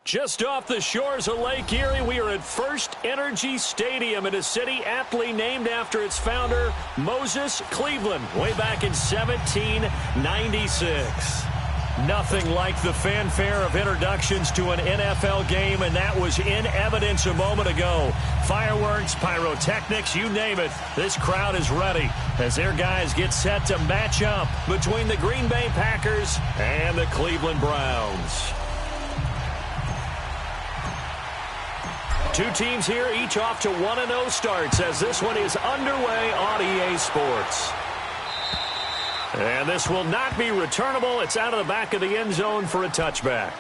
Just off the shores of Lake Erie, we are at First Energy Stadium in a city aptly named after its founder, Moses Cleveland, way back in 1796. Nothing like the fanfare of introductions to an NFL game, and that was in evidence a moment ago. Fireworks, pyrotechnics, you name it. This crowd is ready as their guys get set to match up between the Green Bay Packers and the Cleveland Browns. Two teams here, each off to 1-0 starts as this one is underway on EA Sports. And this will not be returnable. It's out of the back of the end zone for a touchback.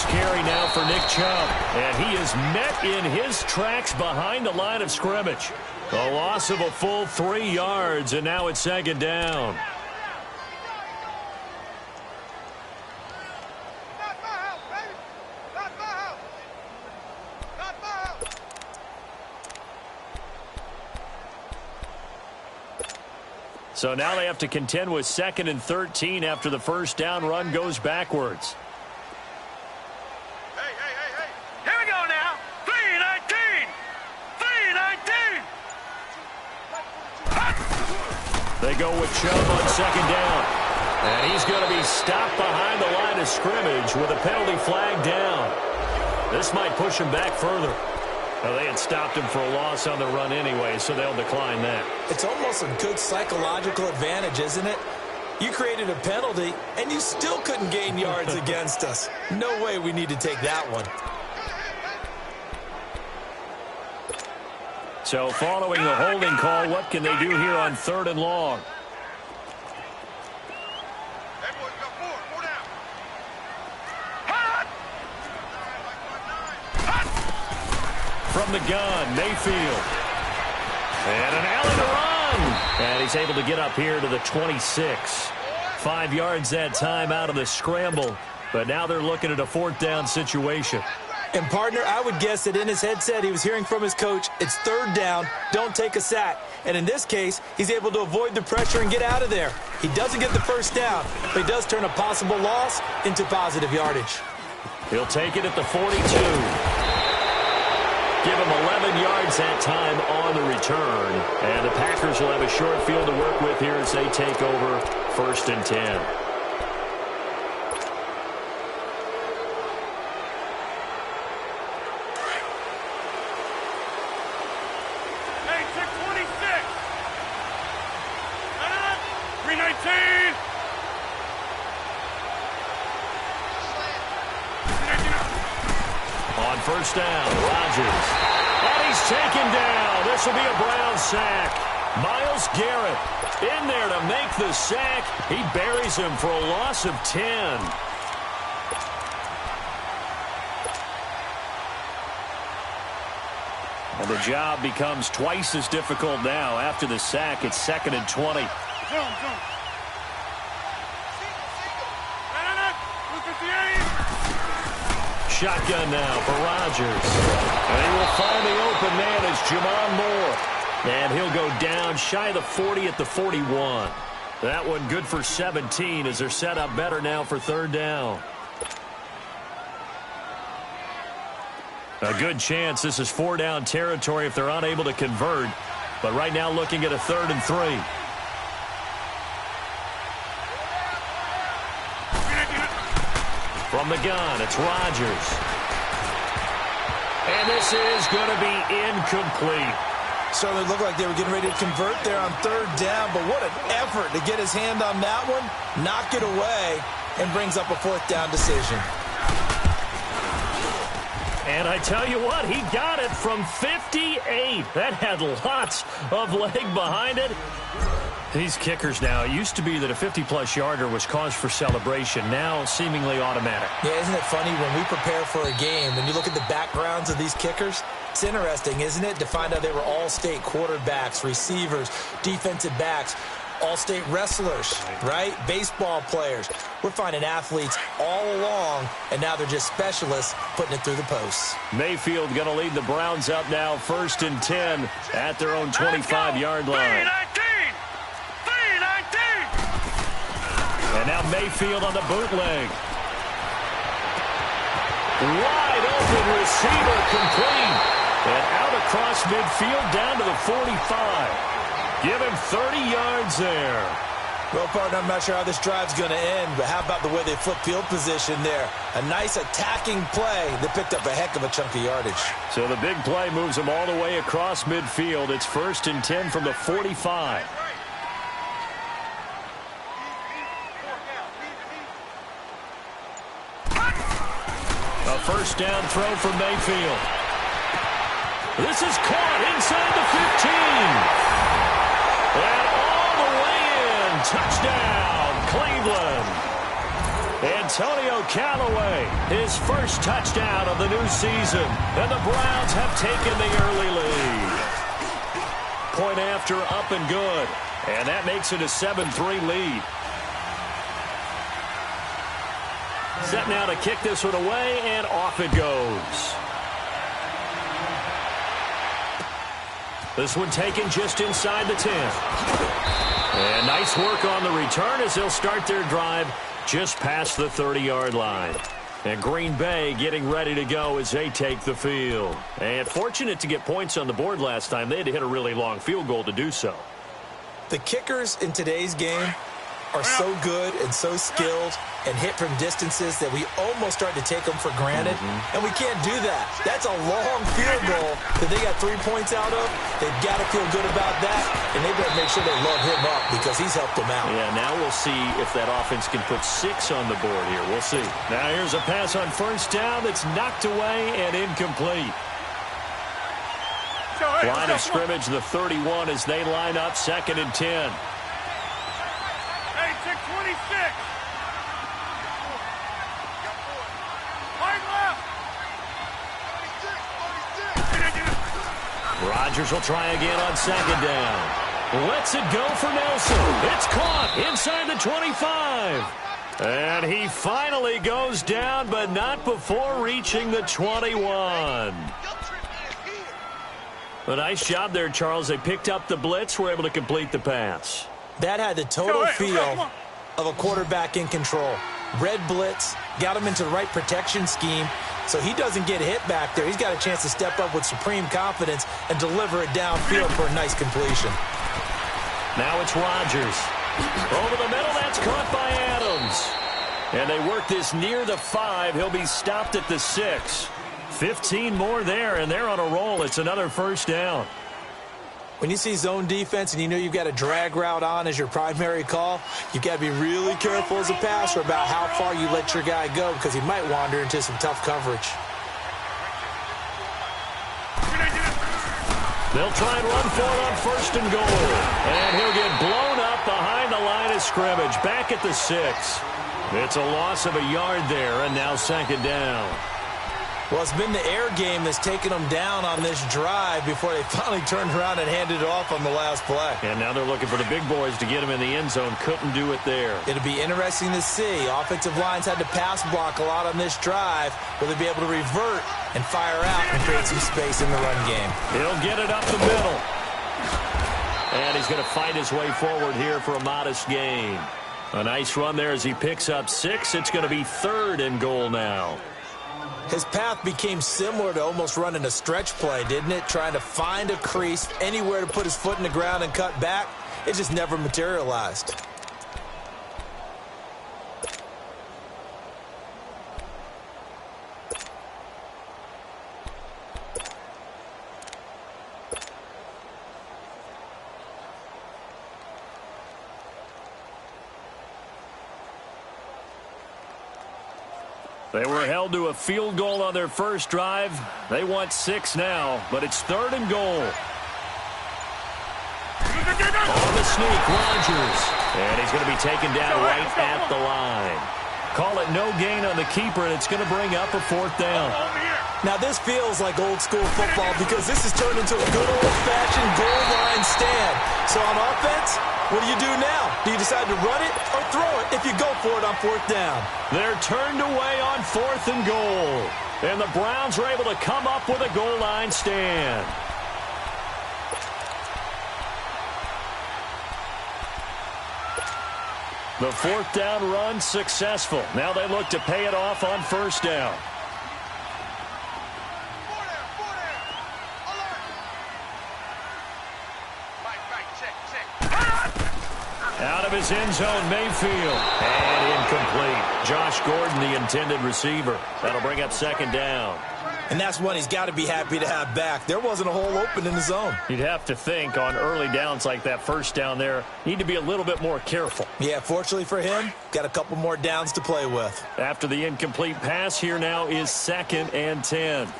Carry now for Nick Chubb, and he is met in his tracks behind the line of scrimmage. A loss of a full 3 yards, and now it's second down. So now they have to contend with 2nd and 13 after the first down run goes backwards. They go with Chubb on second down. And he's going to be stopped behind the line of scrimmage with a penalty flag down. This might push him back further. Well, they had stopped him for a loss on the run anyway, so they'll decline that. It's almost a good psychological advantage, isn't it? You created a penalty, and you still couldn't gain yards against us. No way we need to take that one. So following the holding call, what can they do here on 3rd and long? From the gun, Mayfield. And an alley to run. And he's able to get up here to the 26. 5 yards that time out of the scramble. But now they're looking at a 4th down situation. And, partner, I would guess that in his headset he was hearing from his coach, it's 3rd down, don't take a sack. And in this case, he's able to avoid the pressure and get out of there. He doesn't get the first down, but he does turn a possible loss into positive yardage. He'll take it at the 42. Give him 11 yards that time on the return. And the Packers will have a short field to work with here as they take over 1st and 10. On 1st down, Rodgers. And he's taken down. This will be a Brown sack. Myles Garrett in there to make the sack. He buries him for a loss of 10. And the job becomes twice as difficult now. After the sack, it's 2nd and 20. Shotgun now for Rodgers. And he will find the open man as Jamon Moore. And he'll go down shy of the 40 at the 41. That one good for 17 as they're set up better now for 3rd down. A good chance this is 4-down territory if they're unable to convert. But right now looking at a 3rd and 3. From the gun, it's Rodgers. And this is going to be incomplete. Certainly looked like they were getting ready to convert there on 3rd down, but what an effort to get his hand on that one, knock it away, and brings up a 4th down decision. And I tell you what, he got it from 58. That had lots of leg behind it. These kickers now, it used to be that a 50-plus yarder was cause for celebration. Now seemingly automatic. Yeah, isn't it funny when we prepare for a game, when you look at the backgrounds of these kickers, it's interesting, isn't it, to find out they were all-state quarterbacks, receivers, defensive backs, all-state wrestlers, right? Baseball players. We're finding athletes all along, and now they're just specialists putting it through the posts. Mayfield going to lead the Browns up now 1st and 10 at their own 25-yard line. And now Mayfield on the bootleg. Wide open receiver complete. And out across midfield down to the 45. Give him 30 yards there. Well, partner, I'm not sure how this drive's going to end, but how about the way they flip field position there? A nice attacking play that picked up a heck of a chunk of yardage. So the big play moves them all the way across midfield. It's 1st and 10 from the 45. A 1st down throw from Mayfield. This is caught inside the 15. And all the way in. Touchdown, Cleveland. Antonio Callaway, his first touchdown of the new season. And the Browns have taken the early lead. Point after, up and good. And that makes it a 7-3 lead. Set now to kick this one away, and off it goes. This one taken just inside the 10. And nice work on the return as they'll start their drive just past the 30-yard line. And Green Bay getting ready to go as they take the field. And fortunate to get points on the board last time. They had to hit a really long field goal to do so. The kickers in today's game are so good and so skilled and hit from distances that we almost start to take them for granted. And we can't do that. That's a long field goal that they got 3 points out of. They've got to feel good about that, and they better make sure they love him up because he's helped them out. Yeah, now we'll see if that offense can put 6 on the board here. We'll see. Now here's a pass on 1st down that's knocked away and incomplete. Line of scrimmage, the 31 as they line up 2nd and 10. Rodgers will try again on 2nd down. Lets it go for Nelson. It's caught inside the 25. And he finally goes down, but not before reaching the 21. A nice job there, Charles. They picked up the blitz, were able to complete the pass. That had the total feel of a quarterback in control. Red blitz, got him into the right protection scheme, so he doesn't get hit back there. He's got a chance to step up with supreme confidence and deliver it downfield for a nice completion. Now it's Rodgers. Over the middle, that's caught by Adams. And they work this near the 5. He'll be stopped at the 6. 15 more there, and they're on a roll. It's another first down. When you see zone defense and you know you've got a drag route on as your primary call, you've got to be really careful as a passer about how far you let your guy go because he might wander into some tough coverage. They'll try and run for it on first and goal. And he'll get blown up behind the line of scrimmage. Back at the 6. It's a loss of a yard there, and now second down. Well, it's been the air game that's taken them down on this drive before they finally turned around and handed it off on the last play. And now they're looking for the big boys to get him in the end zone. Couldn't do it there. It'll be interesting to see. Offensive lines had to pass block a lot on this drive. Will they be able to revert and fire out and create some space in the run game? He'll get it up the middle. And he's going to fight his way forward here for a modest gain. A nice run there as he picks up 6. It's going to be 3rd and goal now. His path became similar to almost running a stretch play, didn't it? Trying to find a crease, anywhere to put his foot in the ground and cut back. It just never materialized. They were held to a field goal on their first drive. They want 6 now, but it's 3rd and goal. On the sneak, Rodgers. And he's going to be taken down right at the line. Call it no gain on the keeper, and it's going to bring up a 4th down. Now, this feels like old school football because this has turned into a good old-fashioned goal line stand. So on offense, what do you do now? Do you decide to run it or throw it if you go for it on 4th down? They're turned away on 4th and goal. And the Browns are able to come up with a goal line stand. The 4th down run successful. Now they look to pay it off on 1st down. Out of his end zone, Mayfield. And incomplete. Josh Gordon, the intended receiver. That'll bring up 2nd down. And that's one he's got to be happy to have back. There wasn't a hole open in the zone. You'd have to think on early downs like that 1st down there, need to be a little bit more careful. Yeah, fortunately for him, got a couple more downs to play with. After the incomplete pass, here now is 2nd and 10. All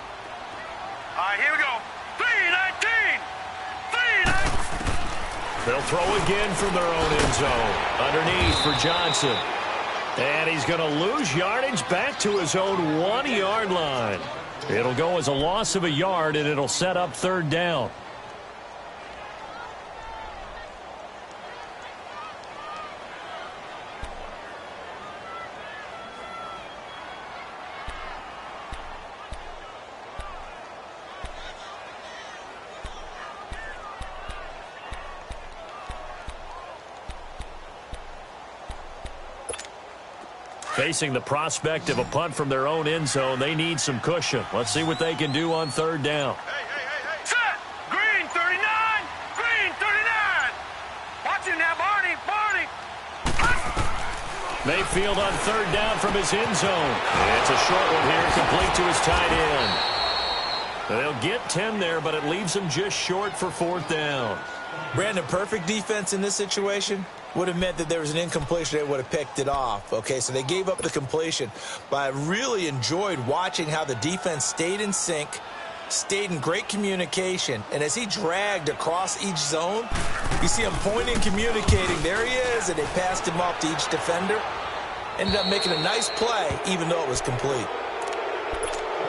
right, here we go. 3-19. 3-19. They'll throw again from their own end zone. Underneath for Johnson. And he's going to lose yardage back to his own 1-yard line. It'll go as a loss of a yard, and it'll set up 3rd down. Facing the prospect of a punt from their own end zone, they need some cushion. Let's see what they can do on 3rd down. Hey. Set. Green 39. Green 39. Watch it now, Barney. Mayfield on 3rd down from his end zone. It's a short one here, complete to his tight end. They'll get 10 there, but it leaves them just short for 4th down. Brandon, perfect defense in this situation would have meant that there was an incompletion. They would have picked it off. Okay, so they gave up the completion. But I really enjoyed watching how the defense stayed in sync, stayed in great communication. And as he dragged across each zone, you see him pointing, communicating. There he is, and they passed him off to each defender. Ended up making a nice play, even though it was complete.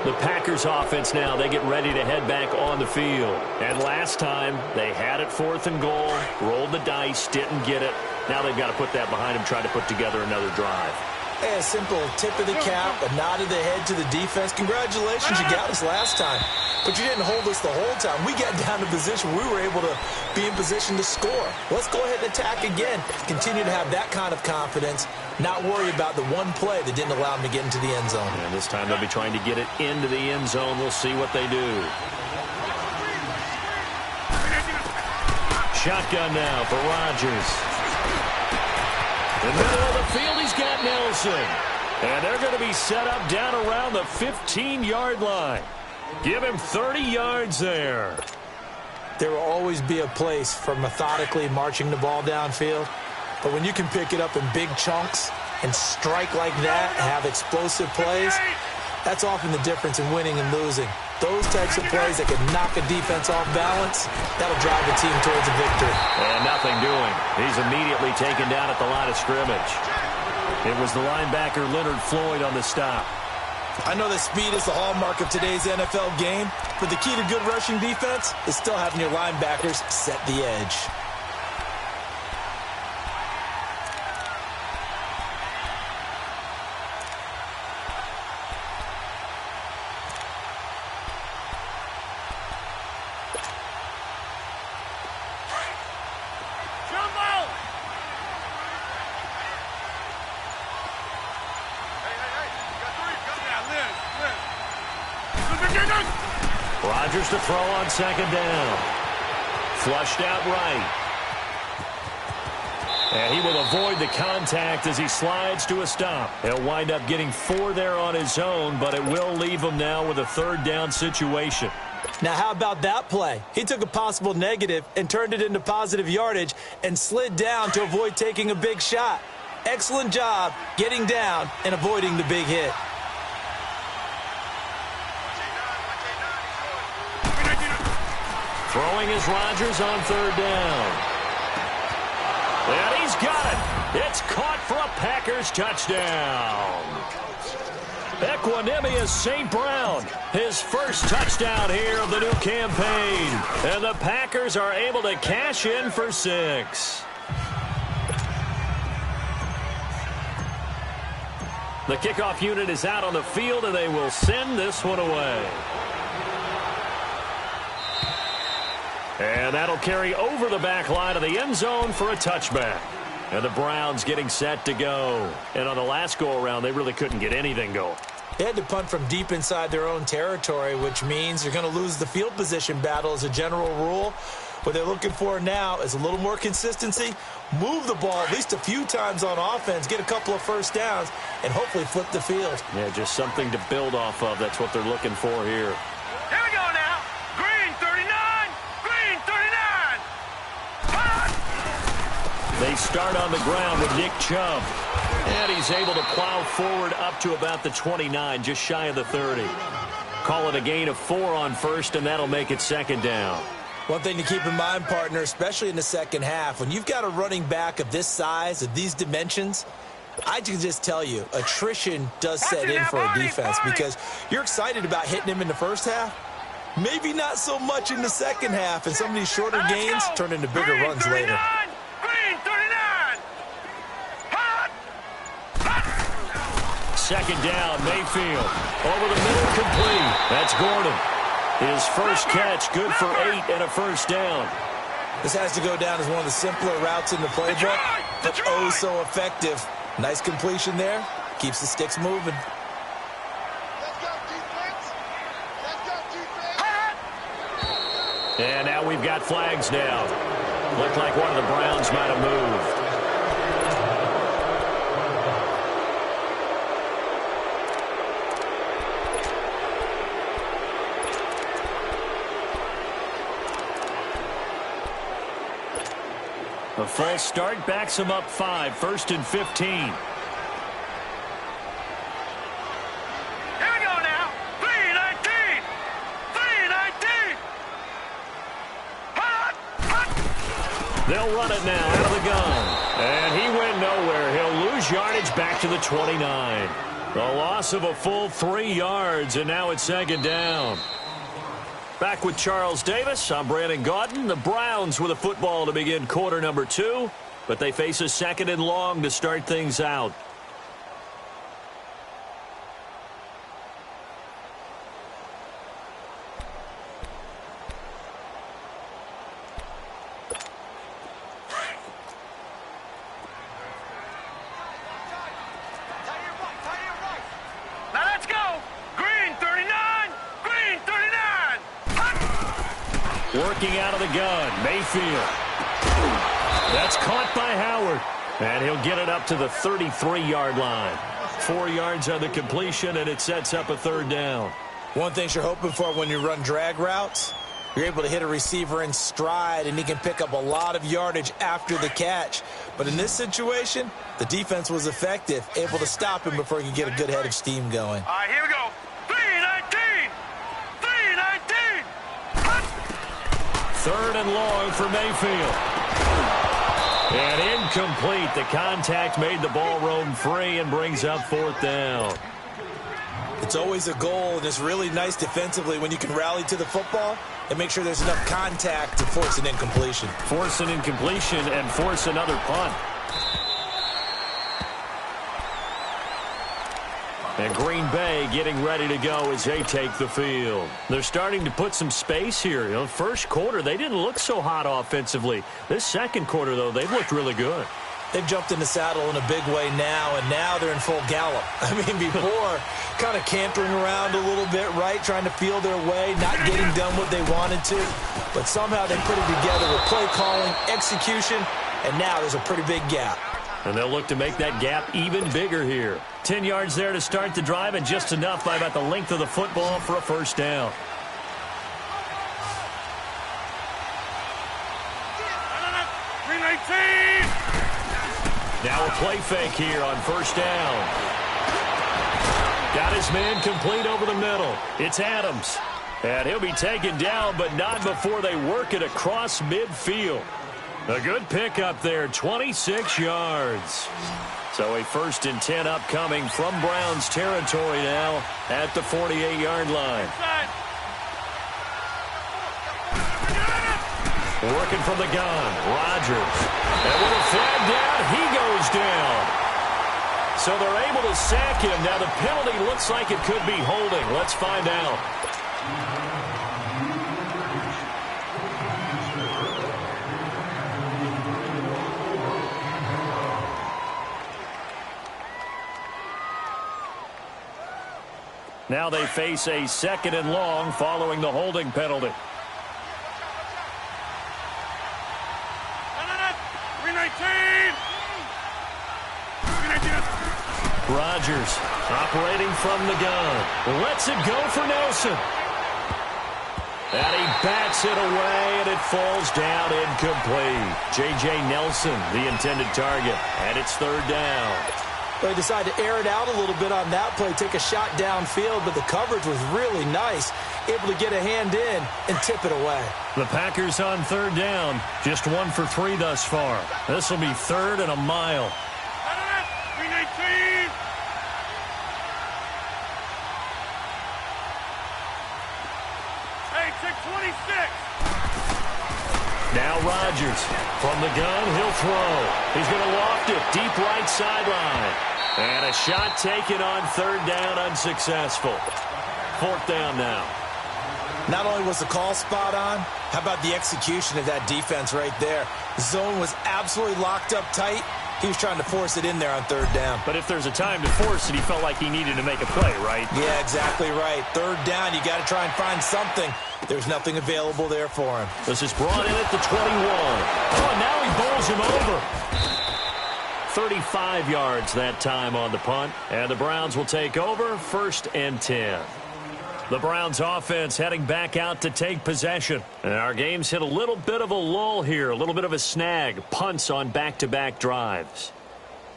The Packers offense now, they get ready to head back on the field. And last time, they had it 4th and goal, rolled the dice, didn't get it. Now they've got to put that behind them, try to put together another drive. Hey, a simple tip of the cap, a nod of the head to the defense. Congratulations, you got us last time. But you didn't hold us the whole time. We got down to position. We were able to be in position to score. Let's go ahead and attack again. Continue to have that kind of confidence. Not worry about the one play that didn't allow them to get into the end zone. And this time they'll be trying to get it into the end zone. We'll see what they do. Shotgun now for Rodgers. In the middle of the field, he's got Nelson. And they're going to be set up down around the 15-yard line. Give him 30 yards there. There will always be a place for methodically marching the ball downfield. But when you can pick it up in big chunks and strike like that, have explosive plays, that's often the difference in winning and losing. Those types of plays that can knock a defense off balance, that'll drive the team towards a victory. And nothing doing. He's immediately taken down at the line of scrimmage. It was the linebacker Leonard Floyd on the stop. I know that speed is the hallmark of today's NFL game, but the key to good rushing defense is still having your linebackers set the edge. Rodgers to throw on second down. Flushed out right. And he will avoid the contact as he slides to a stop. He'll wind up getting 4 there on his own, but it will leave him now with a third down situation. Now, how about that play? He took a possible negative and turned it into positive yardage and slid down to avoid taking a big shot. Excellent job getting down and avoiding the big hit. Throwing is Rodgers on third down. And he's got it. It's caught for a Packers touchdown. Equanimous St. Brown, his first touchdown here of the new campaign. And the Packers are able to cash in for 6. The kickoff unit is out on the field, and they will send this one away. And that'll carry over the back line of the end zone for a touchback. And the Browns getting set to go. And on the last go-around, they really couldn't get anything going. They had to punt from deep inside their own territory, which means you're going to lose the field position battle as a general rule. What they're looking for now is a little more consistency, move the ball at least a few times on offense, get a couple of first downs, and hopefully flip the field. Yeah, just something to build off of. That's what they're looking for here. Here we go now. Green 39. Green 39. Hot. They start on the ground with Nick Chubb. And he's able to plow forward up to about the 29, just shy of the 30. Call it a gain of 4 on first, and that'll make it second down. One thing to keep in mind, partner, especially in the second half, when you've got a running back of this size, of these dimensions, I can just tell you, attrition does set in for a defense because you're excited about hitting him in the first half. Maybe not so much in the second half, and some of these shorter gains turn into bigger runs later. Green 39. Hot. Second down, Mayfield. Over the middle, complete. That's Gordon. His first catch, good for 8 and a first down. This has to go down as one of the simpler routes in the playbook, but oh so effective. Nice completion there. Keeps the sticks moving. Let's go, defense. Let's go, defense. And now we've got flags down. Looked like one of the Browns might have moved. A false start backs him up 5, 1st and 15. Here we go now. 319. 319. Hot. Hot. They'll run it now out of the gun. And he went nowhere. He'll lose yardage back to the 29. The loss of a full 3 yards, and now it's second down. Back with Charles Davis, I'm Brandon Gaudin. The Browns with a football to begin quarter number 2, but they face a second and long to start things out. Working out of the gun, Mayfield. That's caught by Howard. And he'll get it up to the 33-yard line. 4 yards on the completion, and it sets up a third down. One thing you're hoping for when you run drag routes, you're able to hit a receiver in stride, and he can pick up a lot of yardage after the catch. But in this situation, the defense was effective, able to stop him before he could get a good head of steam going. All right, here we go. 3-19. 3-19. Third and long for Mayfield. And incomplete. The contact made the ball roam free and brings up fourth down. It's always a goal, and it's really nice defensively when you can rally to the football and make sure there's enough contact to force an incompletion. Force an incompletion and force another punt. And Green Bay getting ready to go as they take the field. They're starting to put some space here. You know, first quarter, they didn't look so hot offensively. This second quarter, though, they've looked really good. They've jumped in the saddle in a big way now, and now they're in full gallop. I mean, before, kind of cantering around a little bit, right, trying to feel their way, not getting done what they wanted to. But somehow they put it together with play calling, execution, and now there's a pretty big gap. And they'll look to make that gap even bigger here. 10 yards there to start the drive, and just enough by about the length of the football for a first down. Now a play fake here on first down. Got his man complete over the middle. It's Adams. And he'll be taken down, but not before they work it across midfield. A good pickup there, 26 yards. So a 1st and 10 upcoming from Browns territory now at the 48-yard line. Working from the gun, Rodgers. And with a flag down, he goes down. So they're able to sack him. Now the penalty looks like it could be holding. Let's find out. Now they face a 2nd and long following the holding penalty. Rodgers operating from the gun. Lets it go for Nelson. And he bats it away, and it falls down incomplete. J.J. Nelson, the intended target, and it's 3rd down. They decided to air it out a little bit on that play, take a shot downfield, but the coverage was really nice, able to get a hand in and tip it away. The Packers on 3rd down, just 1 for 3 thus far. This will be 3rd and a mile. Now Rodgers from the gun, he'll throw. He's going to loft it deep right sideline. And a shot taken on 3rd down, unsuccessful. 4th down now. Not only was the call spot on, how about the execution of that defense right there? The zone was absolutely locked up tight. He was trying to force it in there on 3rd down. But if there's a time to force it, he felt like he needed to make a play, right? Yeah, exactly right. 3rd down, you got to try and find something. There's nothing available there for him. This is brought in at the 21. Oh, and now he bowls him over. 35 yards that time on the punt. And the Browns will take over, 1st and 10. The Browns offense heading back out to take possession. And our game's hit a little bit of a lull here, a little bit of a snag. Punts on back-to-back drives.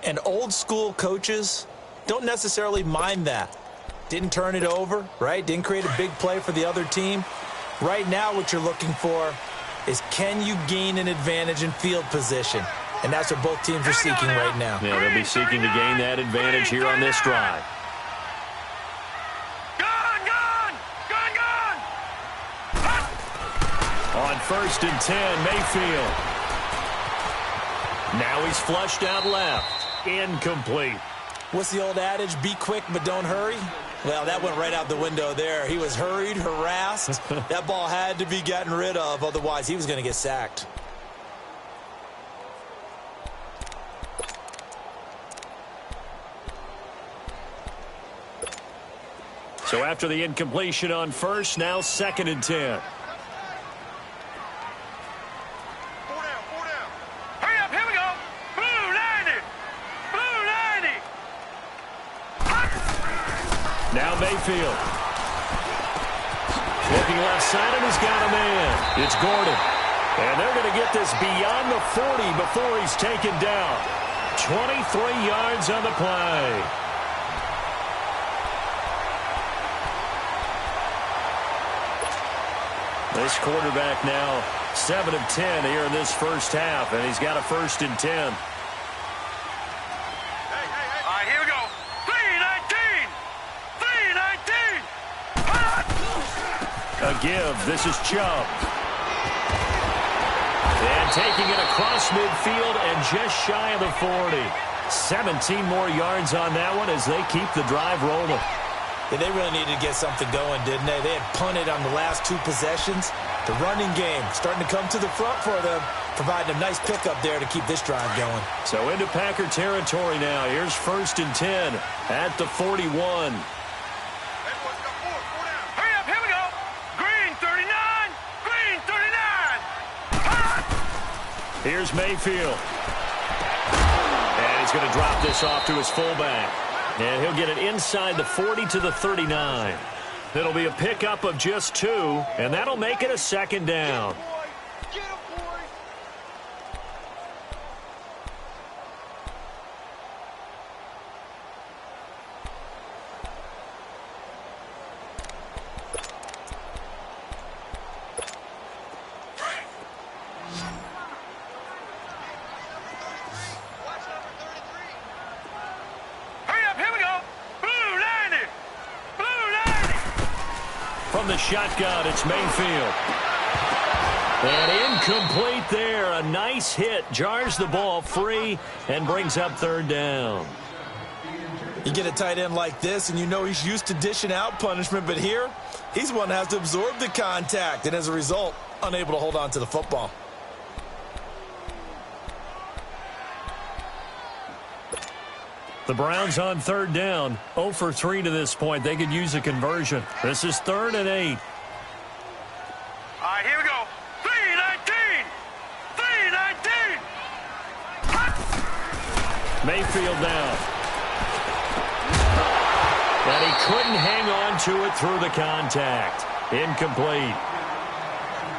And old school coaches don't necessarily mind that. Didn't turn it over, right? Didn't create a big play for the other team. Right now what you're looking for is, can you gain an advantage in field position? And that's what both teams are seeking right now. Yeah, they'll be seeking to gain that advantage here on this drive. On 1st and 10, Mayfield. Now he's flushed out left. Incomplete. What's the old adage? Be quick, but don't hurry. Well, that went right out the window there. He was hurried, harassed. That ball had to be gotten rid of, otherwise he was going to get sacked. So after the incompletion on 1st, now 2nd and 10. Now Mayfield. Looking left side, and he's got a man. It's Gordon. And they're going to get this beyond the 40 before he's taken down. 23 yards on the play. This quarterback now 7 of 10 here in this first half, and he's got a 1st and 10. All right, here we go. 3-19. 3-19. A give. This is Chubb. And taking it across midfield and just shy of the 40. 17 more yards on that one as they keep the drive rolling. Yeah, they really needed to get something going, didn't they? They had punted on the last 2 possessions. The running game starting to come to the front for them, providing a nice pickup there to keep this drive going. So into Packer territory now. Here's 1st and 10 at the 41. Hurry up, here we go. Green 39. Green 39. Here's Mayfield. And he's going to drop this off to his fullback. And he'll get it inside the 40 to the 39. It'll be a pickup of just 2, and that'll make it a 2nd down. From the shotgun, it's Mayfield. And incomplete there. A nice hit. Jars the ball free and brings up 3rd down. You get a tight end like this, and you know he's used to dishing out punishment, but here, he's the one that has to absorb the contact, and as a result, unable to hold on to the football. The Browns on 3rd down. 0 for 3 to this point. They could use a conversion. This is 3rd and 8. All right, here we go. 3-19. 3-19. Mayfield now. And he couldn't hang on to it through the contact. Incomplete.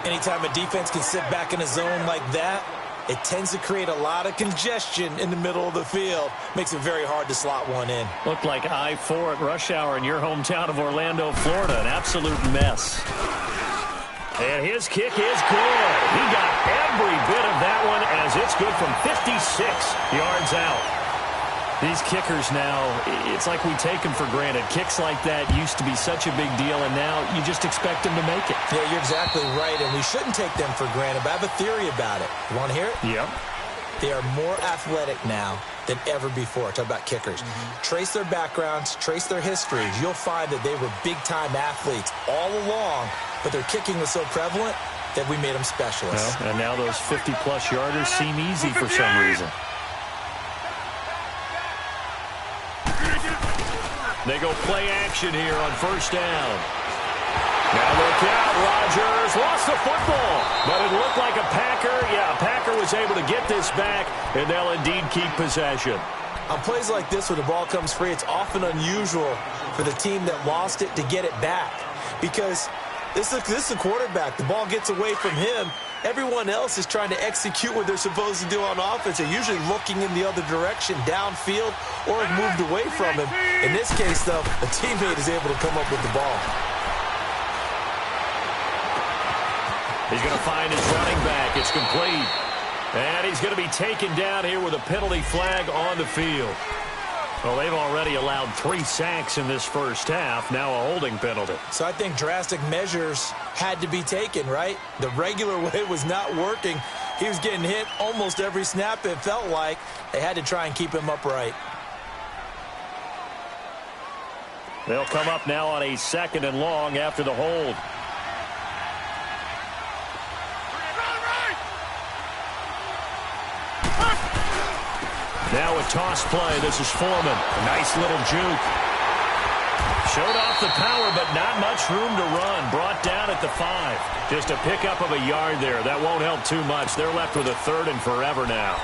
Anytime a defense can sit back in a zone like that, it tends to create a lot of congestion in the middle of the field. Makes it very hard to slot one in. Looked like I-4 at rush hour in your hometown of Orlando, Florida. An absolute mess. And his kick is good. He got every bit of that one as it's good from 56 yards out. These kickers now, it's like we take them for granted. Kicks like that used to be such a big deal, and now you just expect them to make it. Yeah, you're exactly right, and we shouldn't take them for granted, but I have a theory about it. You want to hear it? Yep. They are more athletic now than ever before. Talk about kickers. Trace their backgrounds, trace their histories. You'll find that they were big-time athletes all along, but their kicking was so prevalent that we made them specialists. Well, and now those 50-plus yarders seem easy for some reason. They go play action here on 1st down. Now look out, Rodgers lost the football, but it looked like a Packer. Yeah, a Packer was able to get this back, and they'll indeed keep possession. On plays like this where the ball comes free, it's often unusual for the team that lost it to get it back because this is a quarterback. The ball gets away from him. Everyone else is trying to execute what they're supposed to do on offense. They're usually looking in the other direction, downfield, or have moved away from him. In this case, though, a teammate is able to come up with the ball. He's going to find his running back. It's complete. And he's going to be taken down here with a penalty flag on the field. Well, they've already allowed 3 sacks in this first half. Now a holding penalty. So I think drastic measures had to be taken, right? The regular way was not working. He was getting hit almost every snap, it felt like. They had to try and keep him upright. They'll come up now on a 2nd and long after the hold. Now a toss play. This is Foreman. Nice little juke. Showed off the power, but not much room to run. Brought down at the 5. Just a pickup of a yard there. That won't help too much. They're left with a 3rd and forever now.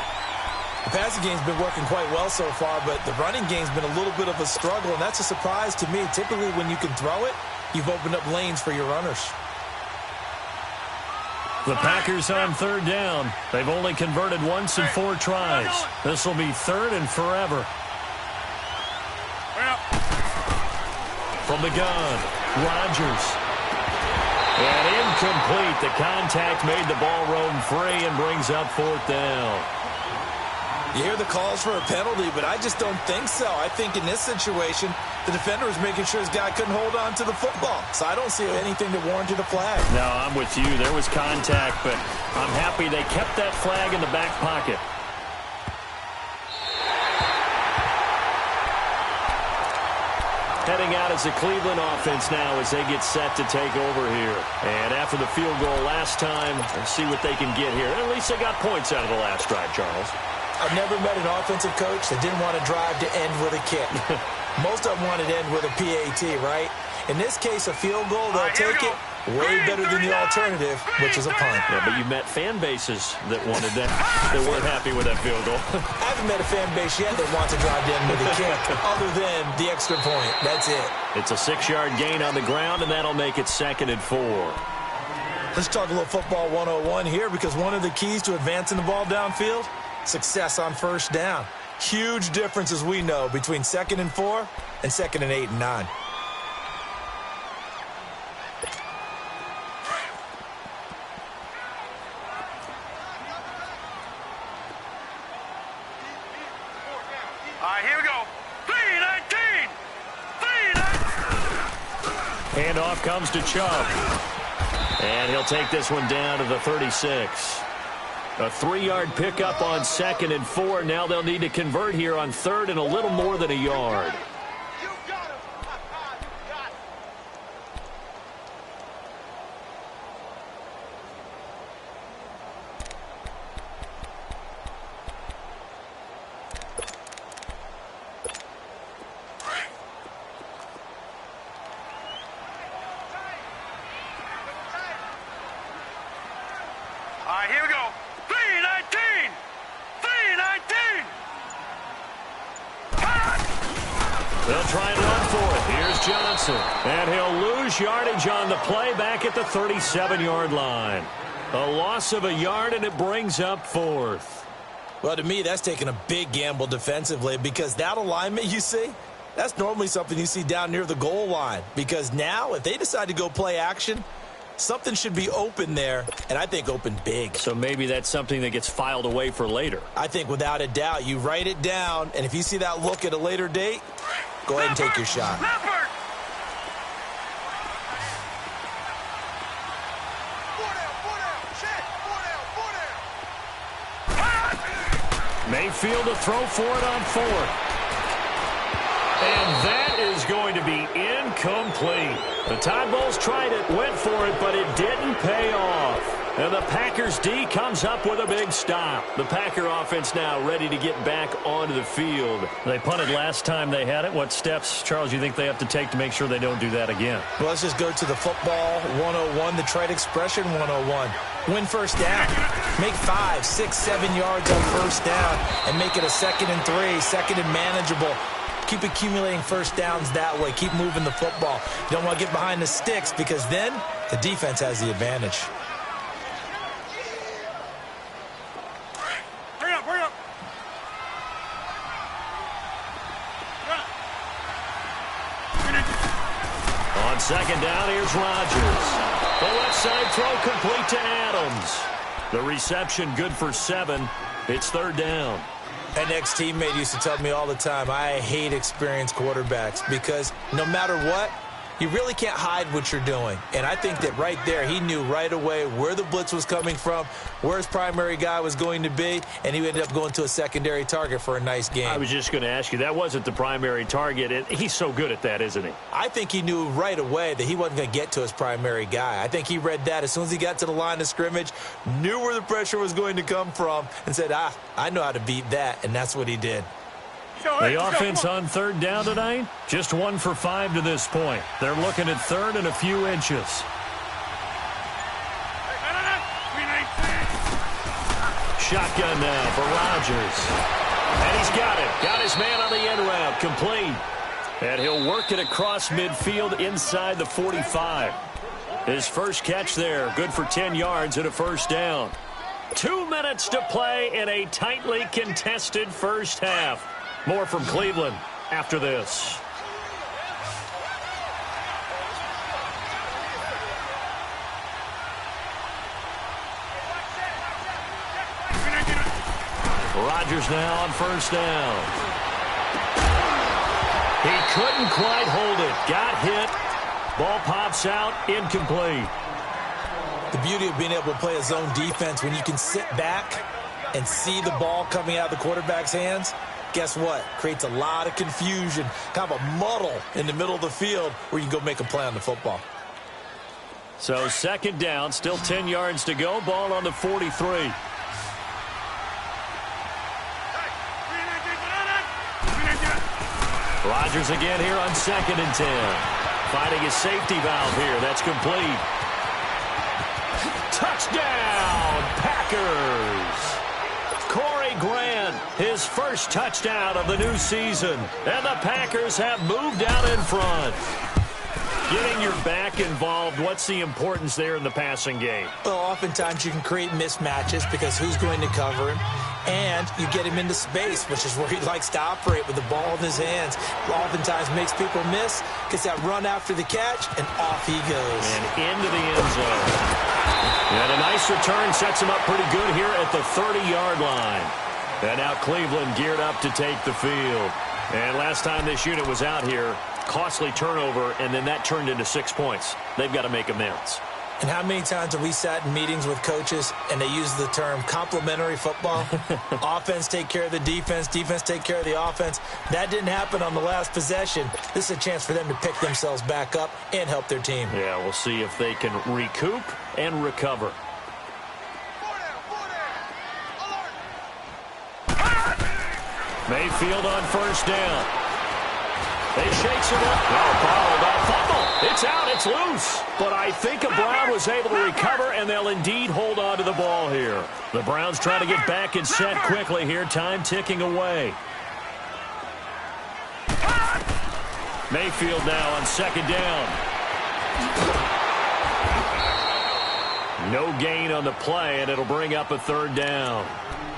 The passing game's been working quite well so far, but the running game's been a little bit of a struggle, and that's a surprise to me. Typically, when you can throw it, you've opened up lanes for your runners. The Packers on third down. They've only converted once in 4 tries. This will be third and forever. From the gun, Rodgers. And incomplete. The contact made the ball roam free and brings up 4th down. You hear the calls for a penalty, but I just don't think so. I think in this situation, the defender was making sure his guy couldn't hold on to the football. So I don't see anything that warranted a flag. No, I'm with you. There was contact, but I'm happy they kept that flag in the back pocket. Heading out as the Cleveland offense now as they get set to take over here. And after the field goal last time, let's see what they can get here. At least they got points out of the last drive, Charles. I've never met an offensive coach that didn't want to drive to end with a kick. Most of them wanted to end with a PAT, right? In this case, a field goal, they'll take it way better than the alternative, which is a punt. Yeah, but you met fan bases that wanted that, that weren't happy with that field goal. I haven't met a fan base yet that wants to drive to end with a kick, other than the extra point. That's it. It's a 6-yard gain on the ground, and that'll make it 2nd and 4. Let's talk a little football 101 here, because one of the keys to advancing the ball downfield, success on first down. Huge difference, as we know, between 2nd and 4 and 2nd and 8 and 9. All right, here we go. 3-19. Handoff comes to Chubb. And he'll take this one down to the 36. A 3-yard pickup on 2nd and 4. Now they'll need to convert here on 3rd and a little more than a yard. All right, here we go. 3-19. 3-19. They'll try and run for it. Here's Johnson. And he'll lose yardage on the play back at the 37-yard line. A loss of a yard, and it brings up 4th. Well, to me, that's taking a big gamble defensively, because that alignment you see, that's normally something you see down near the goal line. Because now, if they decide to go play action, something should be open there, and I think open big. So maybe that's something that gets filed away for later. I think without a doubt, you write it down, and if you see that look at a later date, go ahead and take your shot. Leopard. Mayfield to throw for it on 4th. And that is going to be incomplete. The Todd Bowles tried it, went for it, but it didn't pay off. And the Packers D comes up with a big stop. The Packer offense now ready to get back onto the field. They punted last time they had it. What steps, Charles, you think they have to take to make sure they don't do that again? Well, let's just go to the football 101, the trade expression 101. Win first down. Make 5, 6, 7 yards on first down and make it a 2nd and 3, 2nd and manageable. Keep accumulating first downs that way. Keep moving the football. You don't want to get behind the sticks, because then the defense has the advantage. Hurry up, hurry up. On 2nd down, here's Rodgers. The left side throw complete to Adams. The reception good for 7. It's 3rd down. An ex-teammate used to tell me all the time, I hate experienced quarterbacks, because no matter what, you really can't hide what you're doing. And I think that right there, he knew right away where the blitz was coming from, where his primary guy was going to be, and he ended up going to a secondary target for a nice game. I was just going to ask you, that wasn't the primary target. And he's so good at that, isn't he? I think he knew right away that he wasn't going to get to his primary guy. I think he read that as soon as he got to the line of scrimmage, knew where the pressure was going to come from, and said, I know how to beat that, and that's what he did. The offense on 3rd down tonight, just 1 for 5 to this point. They're looking at 3rd and a few inches. shotgun now for Rodgers. And he's got it. Got his man on the end route. Complete. And he'll work it across midfield inside the 45. His first catch there. Good for 10 yards and a first down. 2 minutes to play in a tightly contested first half. More from Cleveland after this. Rodgers now on first down. He couldn't quite hold it. Got hit. Ball pops out. Incomplete. The beauty of being able to play a zone defense when you can sit back and see the ball coming out of the quarterback's hands, guess what? Creates a lot of confusion, kind of a muddle in the middle of the field where you can go make a play on the football. So second down, still 10 yards to go. Ball on the 43. Rodgers again here on 2nd and 10. Finding his safety valve here. That's complete. Touchdown, Packers. Corey Grant, his first touchdown of the new season. And the Packers have moved out in front. Getting your back involved, what's the importance there in the passing game? Well, oftentimes you can create mismatches because who's going to cover him? And you get him into space, which is where he likes to operate with the ball in his hands. Oftentimes makes people miss, gets that run after the catch, and off he goes. And into the end zone. And a nice return sets him up pretty good here at the 30-yard line. And now Cleveland geared up to take the field. And last time this unit was out here, costly turnover, and then that turned into 6 points. They've got to make amends. And how many times have we sat in meetings with coaches and they use the term complementary football? Offense take care of the defense, defense take care of the offense. That didn't happen on the last possession. This is a chance for them to pick themselves back up and help their team. Yeah, we'll see if they can recoup and recover. Mayfield on first down. They shakes it up. Oh, fouled off. Fumble. It's out. It's loose. But I think a Brown was able to recover, and they'll indeed hold on to the ball here. The Browns trying to get back and set quickly here. Time ticking away. Mayfield now on second down. No gain on the play, and it'll bring up a third down.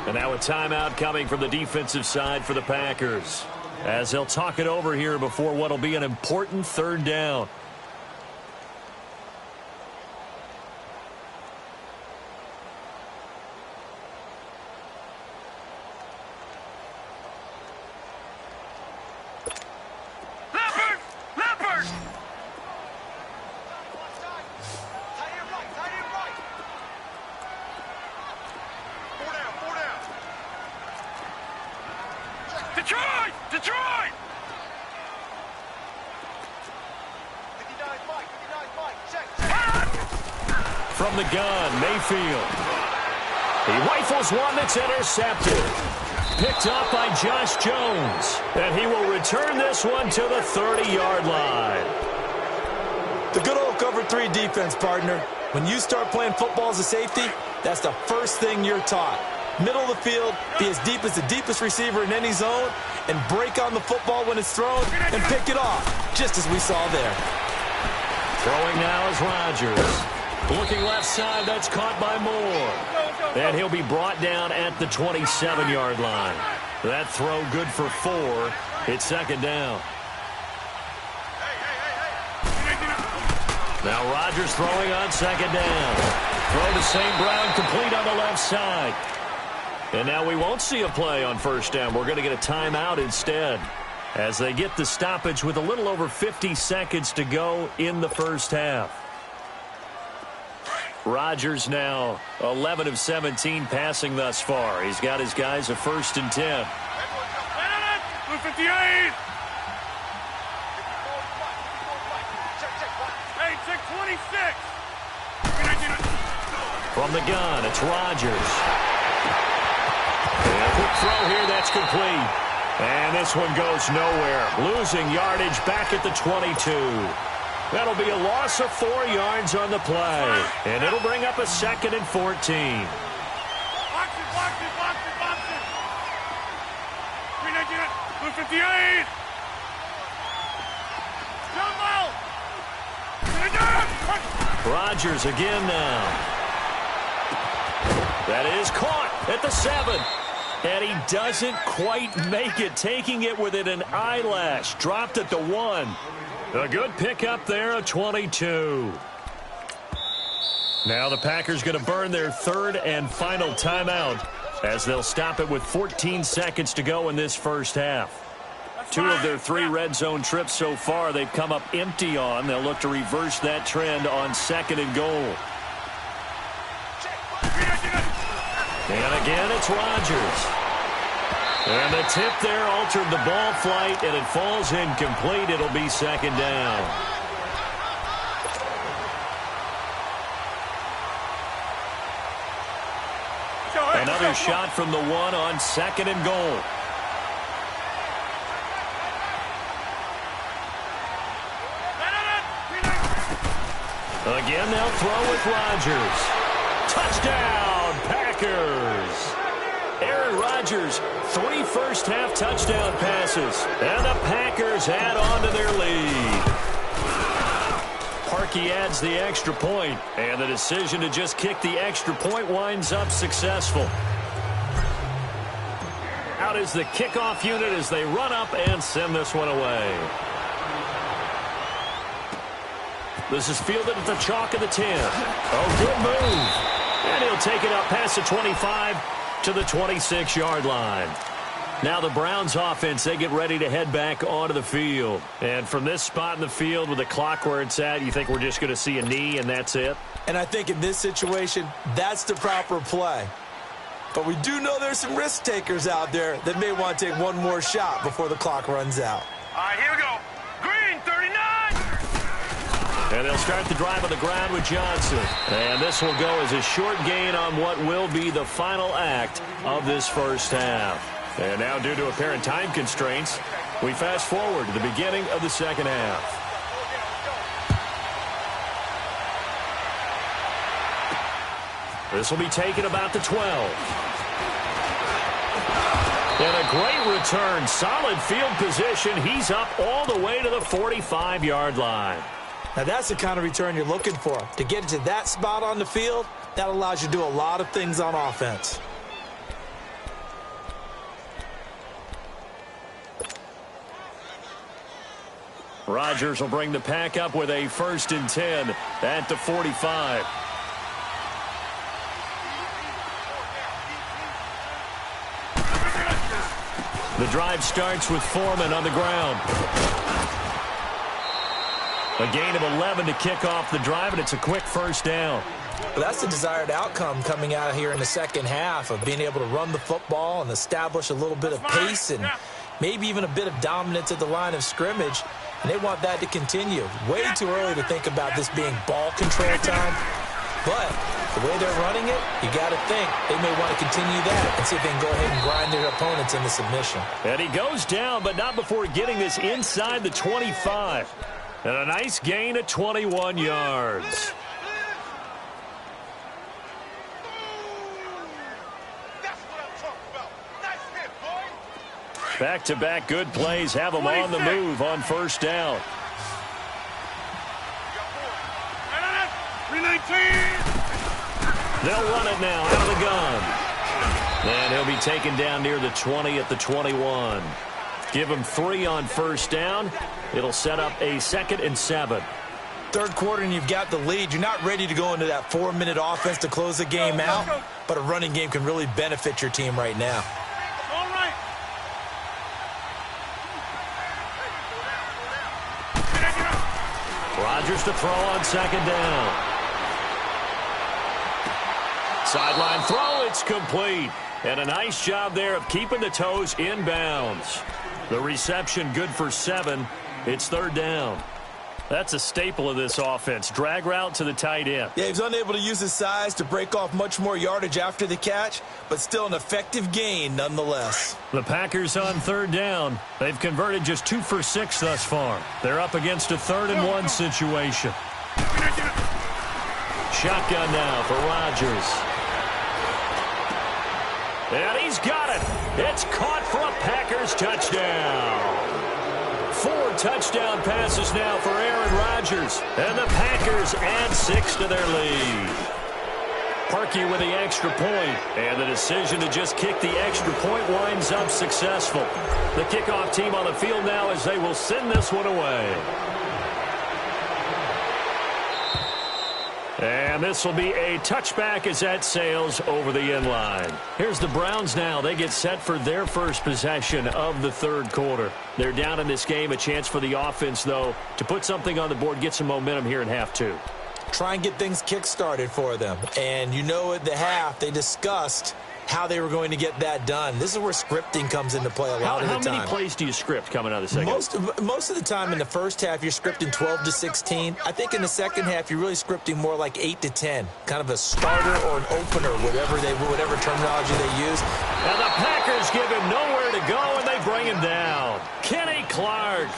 And now a timeout coming from the defensive side for the Packers, as they'll talk it over here before what will be an important third down. Detroit! From the gun, Mayfield. He rifles one that's intercepted. Picked up by Josh Jones. And he will return this one to the 30-yard line. The good old cover 3 defense, partner. When you start playing football as a safety, that's the first thing you're taught. Middle of the field, be as deep as the deepest receiver in any zone, and break on the football when it's thrown and pick it off, just as we saw there. Throwing now is Rodgers. Looking left side, that's caught by Moore. And he'll be brought down at the 27-yard line. That throw good for 4. It's second down. Now Rodgers throwing on second down. Throw to St. Brown, complete on the left side. And now we won't see a play on first down. We're going to get a timeout instead, as they get the stoppage with a little over 50 seconds to go in the first half. Rodgers now 11 of 17 passing thus far. He's got his guys a 1st and 10. 58! Hey, check 26! From the gun, it's Rodgers. And a quick throw here, that's complete. And this one goes nowhere. Losing yardage back at the 22. That'll be a loss of 4 yards on the play. And it'll bring up a 2nd and 14. Watch it, watch it. 58. Rodgers again now. That is caught at the 7. And he doesn't quite make it, taking it within an eyelash. Dropped at the 1. A good pickup there, a 22. Now the Packers going to burn their third and final timeout as they'll stop it with 14 seconds to go in this first half. 2 of their 3 red zone trips so far they've come up empty on. They'll look to reverse that trend on 2nd and goal. And again, it's Rodgers. And the tip there altered the ball flight, and it falls incomplete. It'll be 2nd down. Another shot from the 1 on 2nd and goal. Again, they'll throw with Rodgers. Touchdown, Packers. Aaron Rodgers, 3 first-half touchdown passes. And the Packers add on to their lead. Parkey adds the extra point, and the decision to just kick the extra point winds up successful. Out is the kickoff unit as they run up and send this one away. This is fielded at the chalk of the 10. Oh, good move. And he'll take it up past the 25 to the 26-yard line. Now the Browns offense, they get ready to head back onto the field. And from this spot in the field with the clock where it's at, you think we're just going to see a knee and that's it? And I think in this situation, that's the proper play. But we do know there's some risk takers out there that may want to take one more shot before the clock runs out. All right, here we go. Green, 39. And they'll start the drive on the ground with Johnson. And this will go as a short gain on what will be the final act of this first half. And now, due to apparent time constraints, we fast forward to the beginning of the second half. This will be taken about the 12. And a great return. Solid field position. He's up all the way to the 45-yard line. Now, that's the kind of return you're looking for. To get to that spot on the field, that allows you to do a lot of things on offense. Rodgers will bring the pack up with a 1st and 10 at the 45. The drive starts with Foreman on the ground. A gain of 11 to kick off the drive, and it's a quick 1st down. Well, that's the desired outcome coming out here in the second half of being able to run the football and establish a little bit of pace and maybe even a bit of dominance at the line of scrimmage. And they want that to continue. Way too early to think about this being ball control time. But the way they're running it, you got to think they may want to continue that and see if they can go ahead and grind their opponents into submission. And he goes down, but not before getting this inside the 25. And a nice gain of 21 yards. Back-to-back good plays have them on the move on 1st down. 319. They'll run it now out of the gun. And he'll be taken down near the 20 at the 21. Give him 3 on 1st down. It'll set up a 2nd and 7. Third quarter and you've got the lead. You're not ready to go into that 4-minute offense to close the game out. But a running game can really benefit your team right now. All right. Rodgers to throw on 2nd down. Sideline throw, it's complete. And a nice job there of keeping the toes in bounds. The reception good for 7. It's 3rd down. That's a staple of this offense. Drag route to the tight end. Yeah, he's unable to use his size to break off much more yardage after the catch, but still an effective gain nonetheless. The Packers on 3rd down. They've converted just 2 for 6 thus far. They're up against a 3rd and 1 situation. Shotgun now for Rodgers. And he's got it. It's caught for a Packers touchdown. 4 touchdown passes now for Aaron Rodgers. And the Packers add 6 to their lead. Parkey with the extra point. And the decision to just kick the extra point winds up successful. The kickoff team on the field now as they will send this one away. And this will be a touchback as that sails over the end line. Here's the Browns now. They get set for their first possession of the third quarter. They're down in this game. A chance for the offense, though, to put something on the board, get some momentum here in half 2. Try and get things kick-started for them. And you know at the half, they discussed how they were going to get that done. This is where scripting comes into play a lot of the time. How many plays do you script coming out of the second? Most of the time in the first half, you're scripting 12 to 16. I think in the second half, you're really scripting more like 8 to 10. Kind of a starter or an opener, whatever terminology they use. And the Packers give him nowhere to go, and they bring him down. Kenny Clark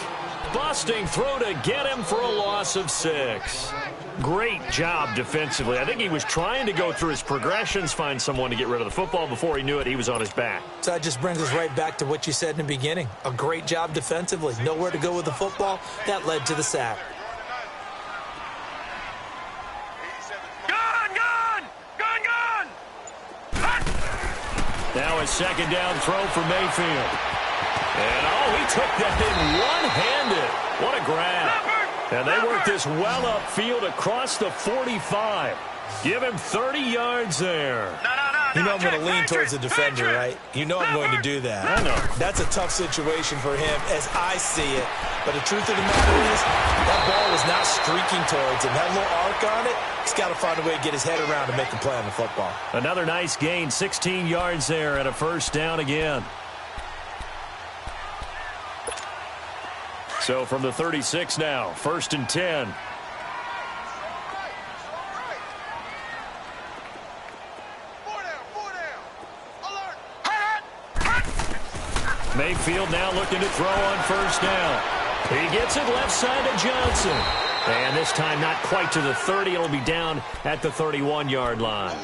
busting through to get him for a loss of 6. Great job defensively. I think he was trying to go through his progressions, find someone to get rid of the football. Before he knew it, he was on his back. So that just brings us right back to what you said in the beginning. A great job defensively. Nowhere to go with the football. That led to the sack. Gun! Now a second down throw for Mayfield. And, he took that in one-handed. What a grab. And they work this well upfield across the 45. Give him 30 yards there. You know I'm going to lean towards the defender, right? You know I'm going to do that. I know. That's a tough situation for him as I see it. But the truth of the matter is, that ball was not streaking towards him. That little arc on it, he's got to find a way to get his head around and make a play on the football. Another nice gain, 16 yards there and a first down again. So from the 36 now, 1st and 10. Mayfield now looking to throw on first down. He gets it left side to Johnson. And this time not quite to the 30. It'll be down at the 31-yard line.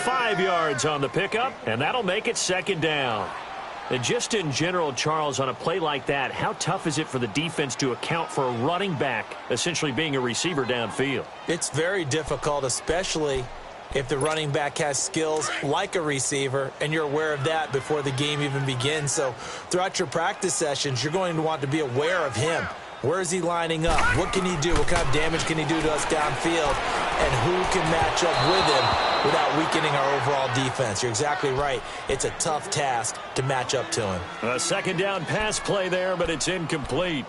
5 yards on the pickup, and that'll make it second down. And just in general, Charles, on a play like that, how tough is it for the defense to account for a running back essentially being a receiver downfield? It's very difficult, especially if the running back has skills like a receiver, and you're aware of that before the game even begins. So throughout your practice sessions, you're going to want to be aware of him. Where is he lining up? What can he do? What kind of damage can he do to us downfield? And who can match up with him without weakening our overall defense? You're exactly right. It's a tough task to match up to him. A second down pass play there, but it's incomplete.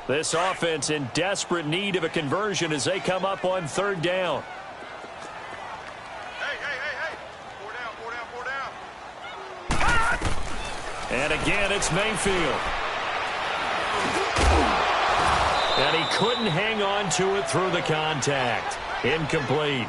This offense in desperate need of a conversion as they come up on third down. And again, it's Mayfield. And he couldn't hang on to it through the contact. Incomplete.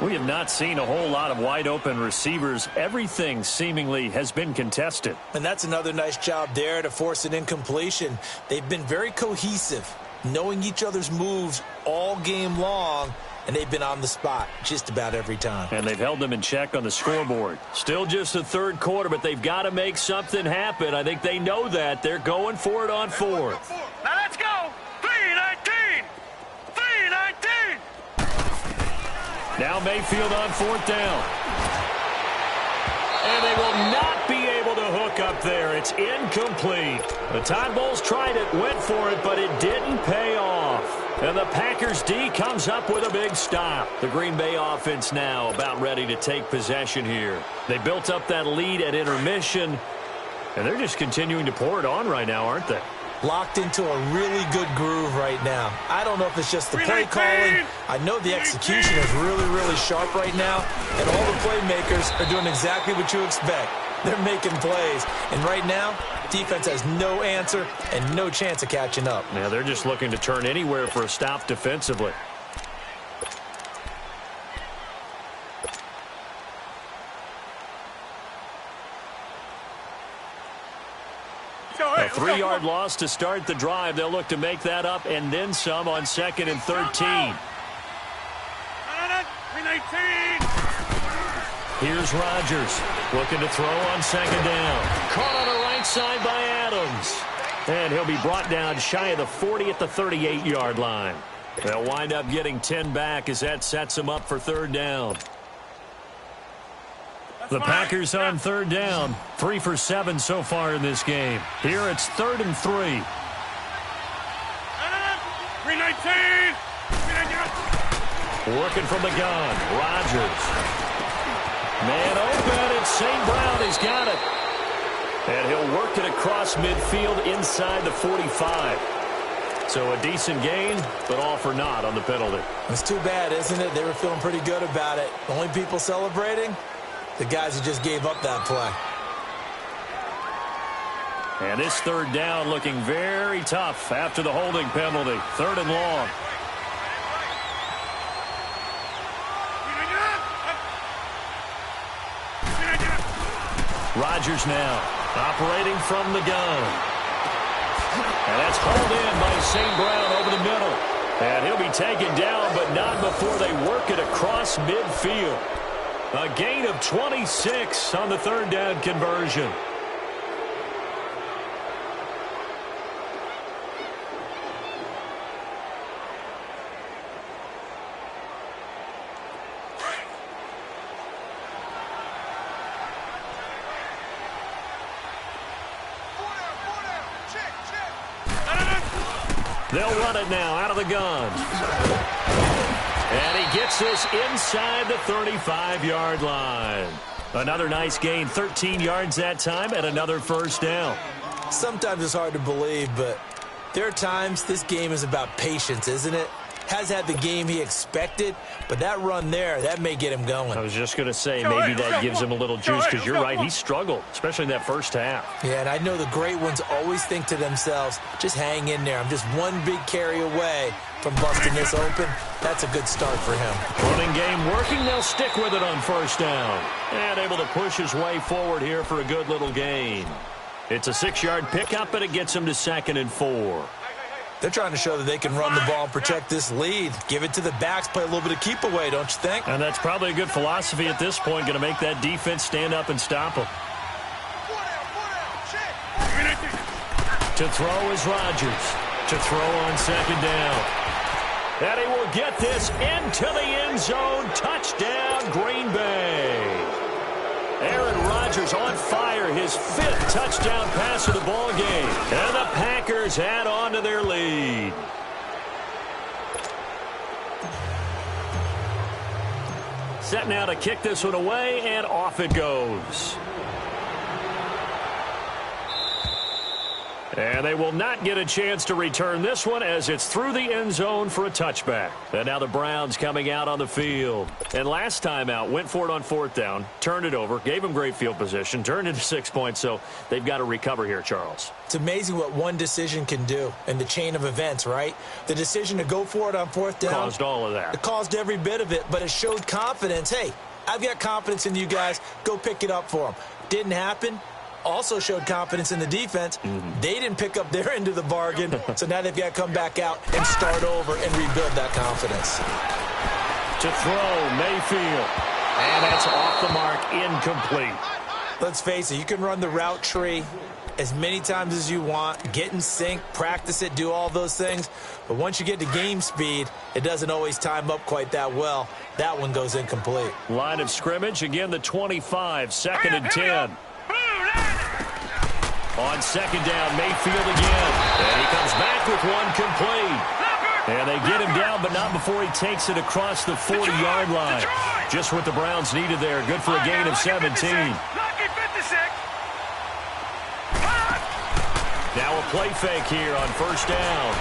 We have not seen a whole lot of wide-open receivers. Everything seemingly has been contested. And that's another nice job there to force an incompletion. They've been very cohesive, knowing each other's moves all game long, and they've been on the spot just about every time. And they've held them in check on the scoreboard. Still just the third quarter, but they've got to make something happen. I think they know that. They're going for it on fourth. Now let's go. 3-19. 3-19. Now Mayfield on fourth down. And they will not be able to hook up there. It's incomplete. The Todd Bowles tried it, went for it, but it didn't pay off. And the Packers D comes up with a big stop. The Green Bay offense now about ready to take possession here. They built up that lead at intermission, and they're just continuing to pour it on right now, aren't they? Locked into a really good groove right now. I don't know if it's just the play calling. I know the execution is really, really sharp right now, and all the playmakers are doing exactly what you expect. They're making plays, and right now, defense has no answer and no chance of catching up. Now they're just looking to turn anywhere for a stop defensively. A 3-yard loss to start the drive. They'll look to make that up and then some on 2nd and 13. Here's Rodgers looking to throw on second down. Caught on the right side by Adams. And he'll be brought down shy of the 40 at the 38-yard line. They'll wind up getting 10 back as that sets them up for third down. The Packers on third down. 3 for 7 so far in this game. Here it's 3rd and 3. 319. Working from the gun. Rodgers. Man open. It's St. Brown. He's got it. And he'll work it across midfield inside the 45. So a decent gain, but all for naught on the penalty. It's too bad, isn't it? They were feeling pretty good about it. The only people celebrating, the guys who just gave up that play. And this third down looking very tough after the holding penalty. 3rd and long. Rodgers now operating from the gun. And that's hauled in by St. Brown over the middle. And he'll be taken down, but not before they work it across midfield. A gain of 26 on the third down conversion. They'll run it now out of the gun. And he gets this inside the 35-yard line. Another nice gain, 13 yards that time, and another first down. Sometimes it's hard to believe, but there are times this game is about patience, isn't it? Has had the game he expected, but that run there, that may get him going. I was just going to say, maybe that gives him a little juice, because you're right, he struggled, especially in that first half. Yeah, and I know the great ones always think to themselves, just hang in there. I'm just one big carry away from busting this open. That's a good start for him. Running game working, they'll stick with it on first down. And able to push his way forward here for a good little gain. It's a 6-yard pickup, and it gets him to 2nd and 4. They're trying to show that they can run the ball and protect this lead. Give it to the backs, play a little bit of keep away, don't you think? And that's probably a good philosophy at this point, going to make that defense stand up and stop them. To throw is Rodgers. To throw on second down. And he will get this into the end zone. Touchdown, Green Bay. Aaron Rodgers on fire, his 5th touchdown pass of the ball game. And the Packers add on to their lead. Set now to kick this one away, and off it goes. And they will not get a chance to return this one as it's through the end zone for a touchback. And now the Browns coming out on the field. And last time out, went for it on 4th down, turned it over, gave them great field position, turned into 6 points, so they've got to recover here, Charles. It's amazing what one decision can do in the chain of events, right? The decision to go for it on 4th down. Caused all of that. It caused every bit of it, but it showed confidence. Hey, I've got confidence in you guys. Go pick it up for them. Didn't happen. Also showed confidence in the defense. They didn't pick up their end of the bargain, so now they've got to come back out and start over and rebuild that confidence. To throw, Mayfield. And that's off the mark, incomplete. Let's face it, you can run the route tree as many times as you want, get in sync, practice it, do all those things, but once you get to game speed, it doesn't always time up quite that well. That one goes incomplete. Line of scrimmage, again the 25, 2nd and 10. On second down, Mayfield again. And he comes back with one complete. And they get him down, but not before he takes it across the 40-yard line. Just what the Browns needed there. Good for a gain of 17. Now a play fake here on first down.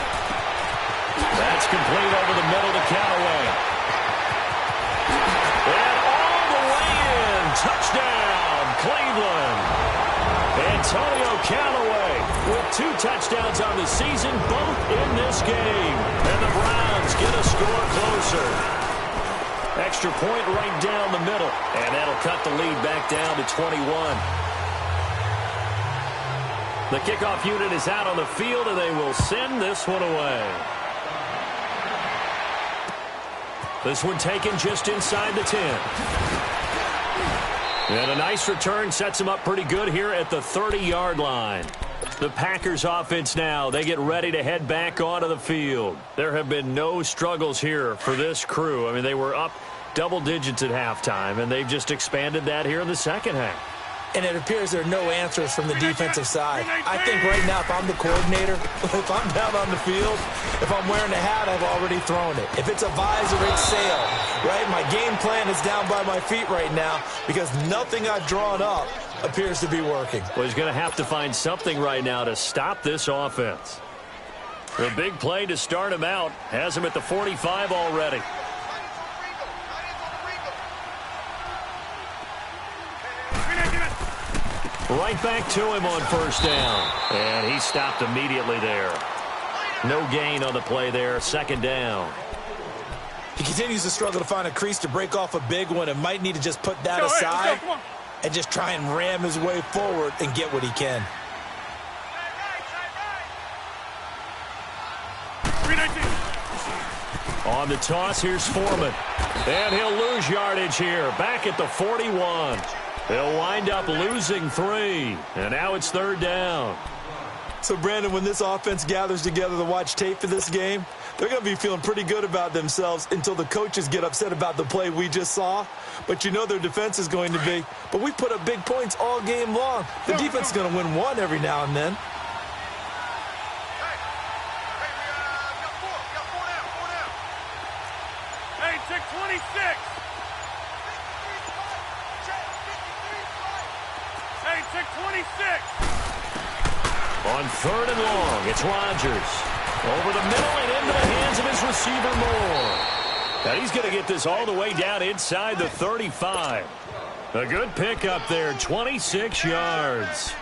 That's complete over the middle to Callaway. And all the way in. Touchdown, Cleveland. Antonio Callaway with 2 touchdowns on the season, both in this game. And the Browns get a score closer. Extra point right down the middle. And that'll cut the lead back down to 21. The kickoff unit is out on the field, and they will send this one away. This one taken just inside the 10. And a nice return sets him up pretty good here at the 30-yard line. The Packers offense now, they get ready to head back onto the field. There have been no struggles here for this crew. I mean, they were up double digits at halftime, and they've just expanded that here in the second half. And it appears there are no answers from the defensive side. I think right now, if I'm the coordinator, if I'm down on the field, if I'm wearing a hat, I've already thrown it. If it's a visor, it's sail, right? My game plan is down by my feet right now because nothing I've drawn up appears to be working. Well, he's going to have to find something right now to stop this offense. The big play to start him out has him at the 45 already. Right back to him on first down. And he stopped immediately there. No gain on the play there. Second down. He continues to struggle to find a crease to break off a big one and might need to just put that aside and just try and ram his way forward and get what he can. On the toss, here's Foreman. And he'll lose yardage here. Back at the 41. He'll wind up losing 3. And now it's third down. So, Brandon, when this offense gathers together to watch tape for this game, they're going to be feeling pretty good about themselves until the coaches get upset about the play we just saw. But you know their defense is going to be. But we put up big points all game long. The defense is going to win one every now and then. Hey, check 26. Hey, check 26. On third and long, it's Rodgers. Over the middle and into the hands of his receiver, Moore. Now he's going to get this all the way down inside the 35. A good pickup there, 26 yards.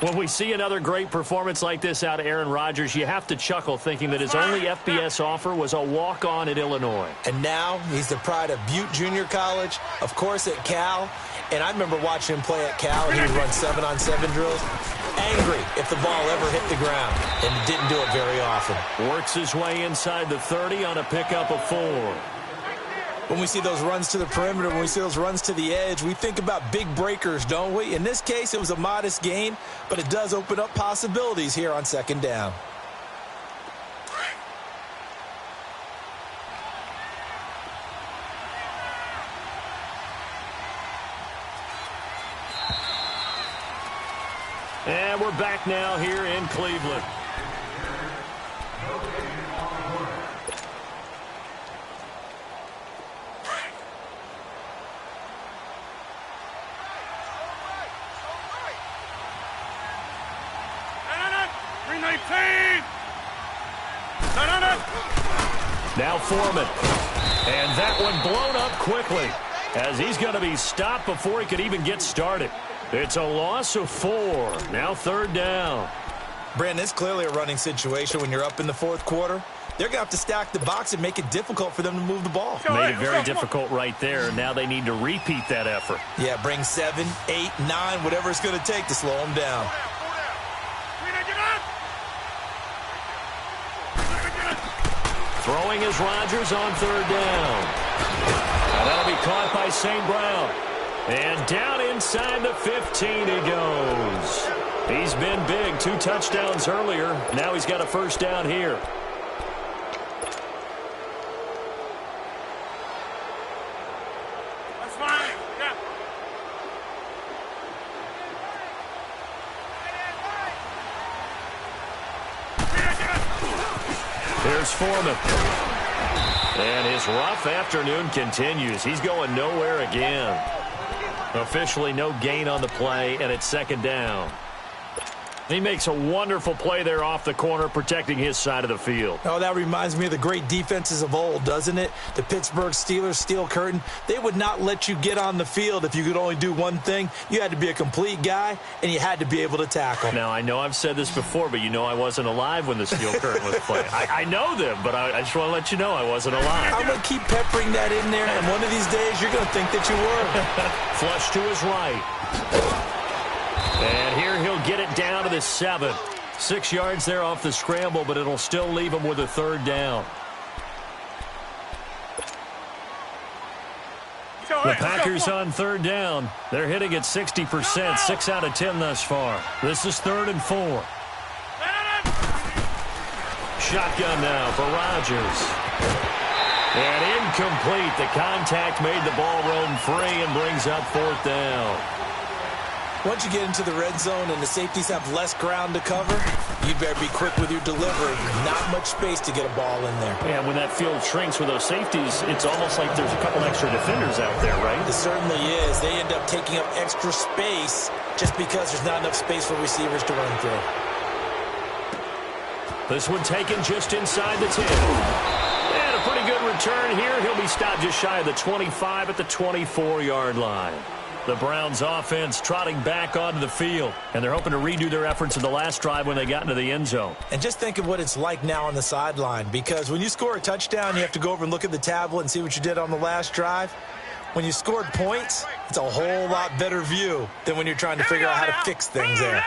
When we see another great performance like this out of Aaron Rodgers, you have to chuckle thinking that his only FBS offer was a walk-on at Illinois. And now he's the pride of Butte Junior College, of course at Cal. And I remember watching him play at Cal, and he would run 7-on-7 drills. Angry if the ball ever hit the ground, and he didn't do it very often. Works his way inside the 30 on a pickup of 4. When we see those runs to the perimeter, when we see those runs to the edge, we think about big breakers, don't we? In this case, it was a modest gain, but it does open up possibilities here on second down. And we're back now here in Cleveland. Now Foreman. And that one blown up quickly as he's going to be stopped before he could even get started. It's a loss of 4. Now third down. Brandon, it's clearly a running situation when you're up in the fourth quarter. They're going to have to stack the box and make it difficult for them to move the ball. Made it very difficult right there. Now they need to repeat that effort. Yeah, bring 7, 8, 9, whatever it's going to take to slow them down. Throwing is Rodgers on third down. And that'll be caught by St. Brown. And down inside the 15 he goes. He's been big. 2 touchdowns earlier. Now he's got a first down here. That's fine. Yeah. Here's Foreman. And his rough afternoon continues. He's going nowhere again. Officially no gain on the play, and it's second down. He makes a wonderful play there off the corner, protecting his side of the field. Oh, that reminds me of the great defenses of old, doesn't it? The Pittsburgh Steelers, Steel Curtain. They would not let you get on the field if you could only do one thing. You had to be a complete guy, and you had to be able to tackle. Now, I know I've said this before, but you know I wasn't alive when the Steel Curtain was playing. I know them, but I just want to let you know I wasn't alive. I'm going to keep peppering that in there, and one of these days you're going to think that you were. Flush to his right. And here he'll get it down to the 7. 6 yards there off the scramble, but it'll still leave him with a third down. The Packers on third down. They're hitting at 60%, 6 out of 10 thus far. This is 3rd and 4. Shotgun now for Rodgers. And incomplete. The contact made the ball roam free and brings up 4th down. Once you get into the red zone and the safeties have less ground to cover, you better be quick with your delivery. Not much space to get a ball in there. Yeah, when that field shrinks with those safeties, it's almost like there's a couple extra defenders out there, right? It certainly is. They end up taking up extra space just because there's not enough space for receivers to run through. This one taken just inside the 10. And a pretty good return here. He'll be stopped just shy of the 25 at the 24-yard line. The Browns offense trotting back onto the field, and they're hoping to redo their efforts in the last drive when they got into the end zone. And just think of what it's like now on the sideline, because when you score a touchdown, you have to go over and look at the tablet and see what you did on the last drive. When you scored points, it's a whole lot better view than when you're trying to figure out how to fix things there.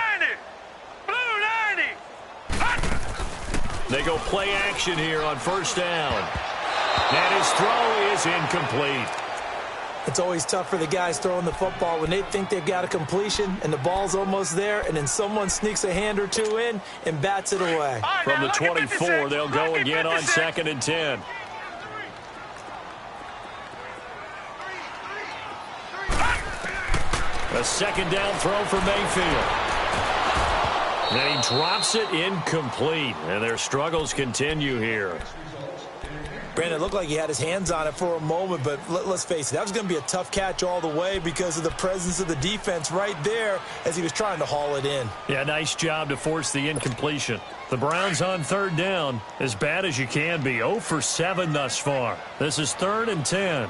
They go play action here on 1st down. And his throw is incomplete. It's always tough for the guys throwing the football when they think they've got a completion and the ball's almost there, and then someone sneaks a hand or two in and bats it away. From the 24, they'll go again on 2nd and 10. A 2nd down throw for Mayfield. And he drops it incomplete. And their struggles continue here. Brandon, it looked like he had his hands on it for a moment, but let's face it, that was going to be a tough catch all the way because of the presence of the defense right there as he was trying to haul it in. Yeah, nice job to force the incompletion. The Browns on 3rd down, as bad as you can be, 0 for 7 thus far. This is 3rd and 10.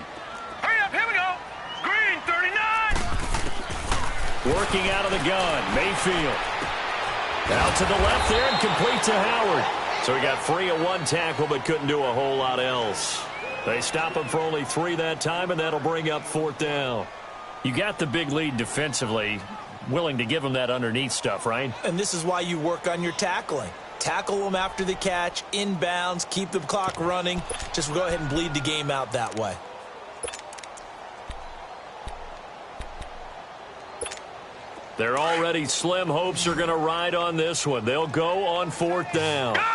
Hurry up, here we go. Green, 39. Working out of the gun, Mayfield. Out to the left there and complete to Howard. So he got free of 1 tackle but couldn't do a whole lot else. They stop him for only 3 that time, and that'll bring up 4th down. You got the big lead defensively, willing to give him that underneath stuff, right? And this is why you work on your tackling. Tackle them after the catch, inbounds, keep the clock running. Just go ahead and bleed the game out that way. They're already slim hopes are going to ride on this one. They'll go on 4th down. Gone!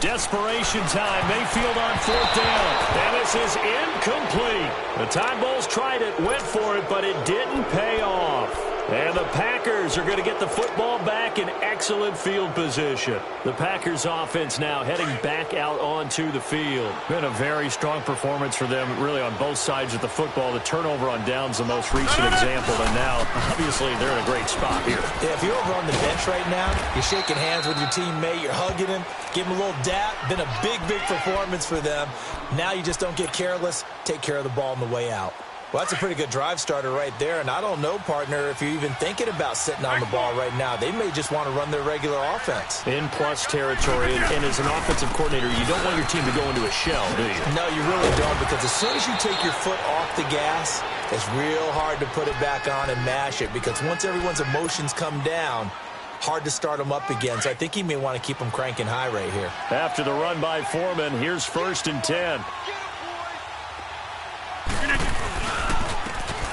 Desperation time. Mayfield on 4th down. And this is incomplete. The Tide Bulls tried it, went for it, but it didn't pay off. And the Packers are going to get the football back in excellent field position. The Packers offense now heading back out onto the field. Been a very strong performance for them, really, on both sides of the football. The turnover on downs, the most recent example, and now, obviously, they're in a great spot here. Yeah, if you're over on the bench right now, you're shaking hands with your teammate, you're hugging him, give him a little dap. Been a big, big performance for them. Now you just don't get careless. Take care of the ball on the way out. Well, that's a pretty good drive starter right there, and I don't know, partner, if you're even thinking about sitting on the ball right now. They may just want to run their regular offense. In plus territory, and as an offensive coordinator, you don't want your team to go into a shell, do you? No, you really don't, because as soon as you take your foot off the gas, it's real hard to put it back on and mash it, because once everyone's emotions come down, hard to start them up again. So I think he may want to keep them cranking high right here. After the run by Foreman, here's 1st and 10.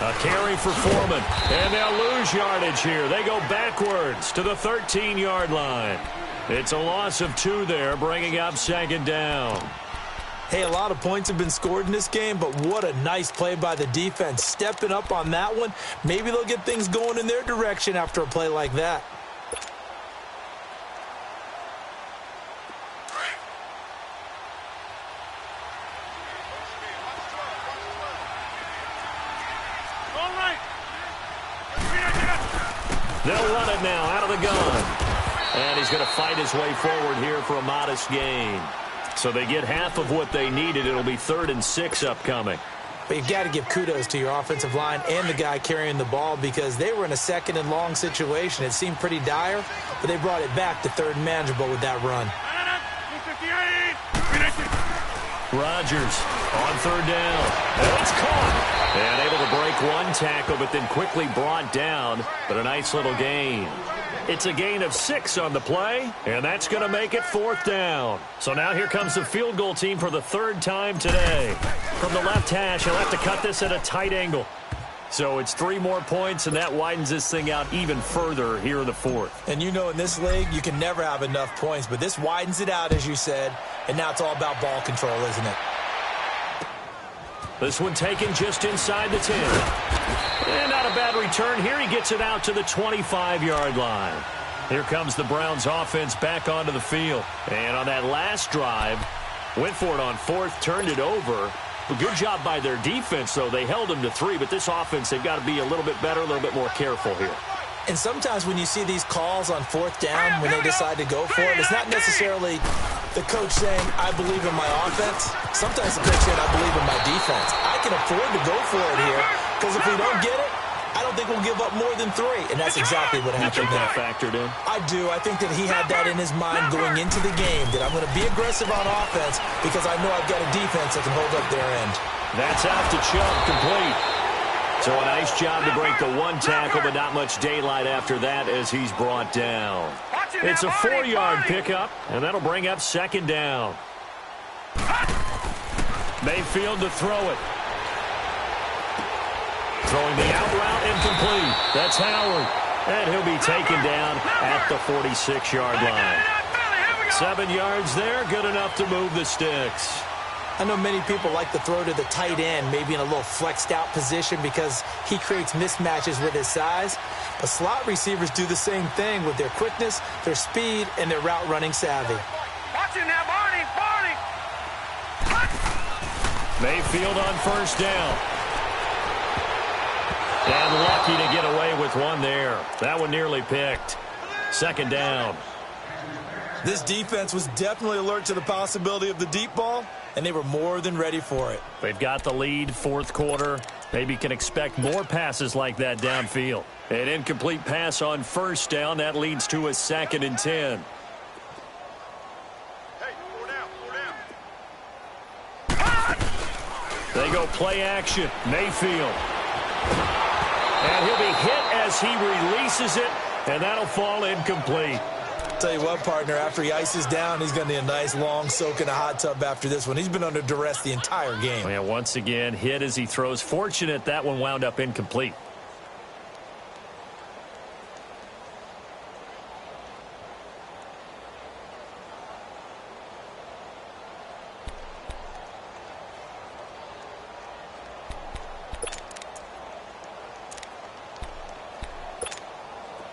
A carry for Foreman, and they'll lose yardage here. They go backwards to the 13-yard line. It's a loss of 2 there, bringing up 2nd down. Hey, a lot of points have been scored in this game, but what a nice play by the defense. Stepping up on that one, maybe they'll get things going in their direction after a play like that. They'll run it now out of the gun. And he's going to fight his way forward here for a modest gain. So they get half of what they needed. It'll be 3rd and 6 upcoming. But you've got to give kudos to your offensive line and the guy carrying the ball, because they were in a 2nd and long situation. It seemed pretty dire, but they brought it back to 3rd and manageable with that run. Rodgers on 3rd down. And it's caught. And able to break 1 tackle, but then quickly brought down. But a nice little gain. It's a gain of 6 on the play, and that's going to make it 4th down. So now here comes the field goal team for the 3rd time today. From the left hash, he'll have to cut this at a tight angle. So it's 3 more points, and that widens this thing out even further here in the 4th. And you know, in this league, you can never have enough points, but this widens it out, as you said, and now it's all about ball control, isn't it? This one taken just inside the 10. And not a bad return here. He gets it out to the 25-yard line. Here comes the Browns offense back onto the field. And on that last drive, went for it on 4th, turned it over. A good job by their defense, though. They held them to 3, but this offense, they've got to be a little bit better, a little bit more careful here. And sometimes when you see these calls on 4th down, when they decide to go for it, it's not necessarily the coach saying, I believe in my offense. Sometimes the coach saying, I believe in my defense. I can afford to go for it here, because if we don't get it, I don't think we'll give up more than 3. And that's exactly what happened there. Factored in? I do. I think that he had that in his mind going into the game, that I'm going to be aggressive on offense because I know I've got a defense that can hold up their end. That's out to Chubb, complete. So a nice job to break the 1 tackle, but not much daylight after that as he's brought down. It's a 4-yard pickup, and that'll bring up 2nd down. Mayfield to throw it. Throwing the out route, incomplete. That's Howard. And he'll be taken down at the 46-yard line. 7 yards there, good enough to move the sticks. I know many people like to throw to the tight end, maybe in a little flexed out position because he creates mismatches with his size. But slot receivers do the same thing with their quickness, their speed, and their route running savvy. Watch it now, Barney, Barney. Mayfield on 1st down. And lucky to get away with one there. That one nearly picked. 2nd down. This defense was definitely alert to the possibility of the deep ball, and they were more than ready for it. They've got the lead, 4th quarter. Maybe can expect more passes like that downfield. An incomplete pass on 1st down. That leads to a 2nd and 10. Hey, 4 down. They go play action. Mayfield. And he'll be hit as he releases it, and that'll fall incomplete. Tell you what, partner, after he ices down, he's going to need a nice long soak in a hot tub after this one. He's been under duress the entire game. Yeah, once again, hit as he throws. Fortunate that one wound up incomplete.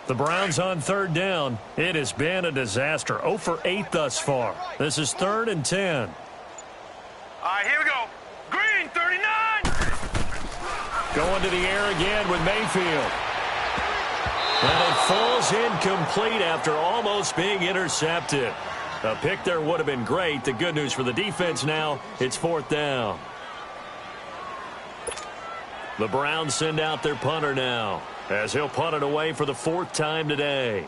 The Browns on 3rd down. It has been a disaster. 0 for 8 thus far. This is 3rd and 10. All right, here we go. Green, 39. Going to the air again with Mayfield. And it falls incomplete after almost being intercepted. A pick there would have been great. The good news for the defense now, it's 4th down. The Browns send out their punter now, as he'll punt it away for the 4th time today.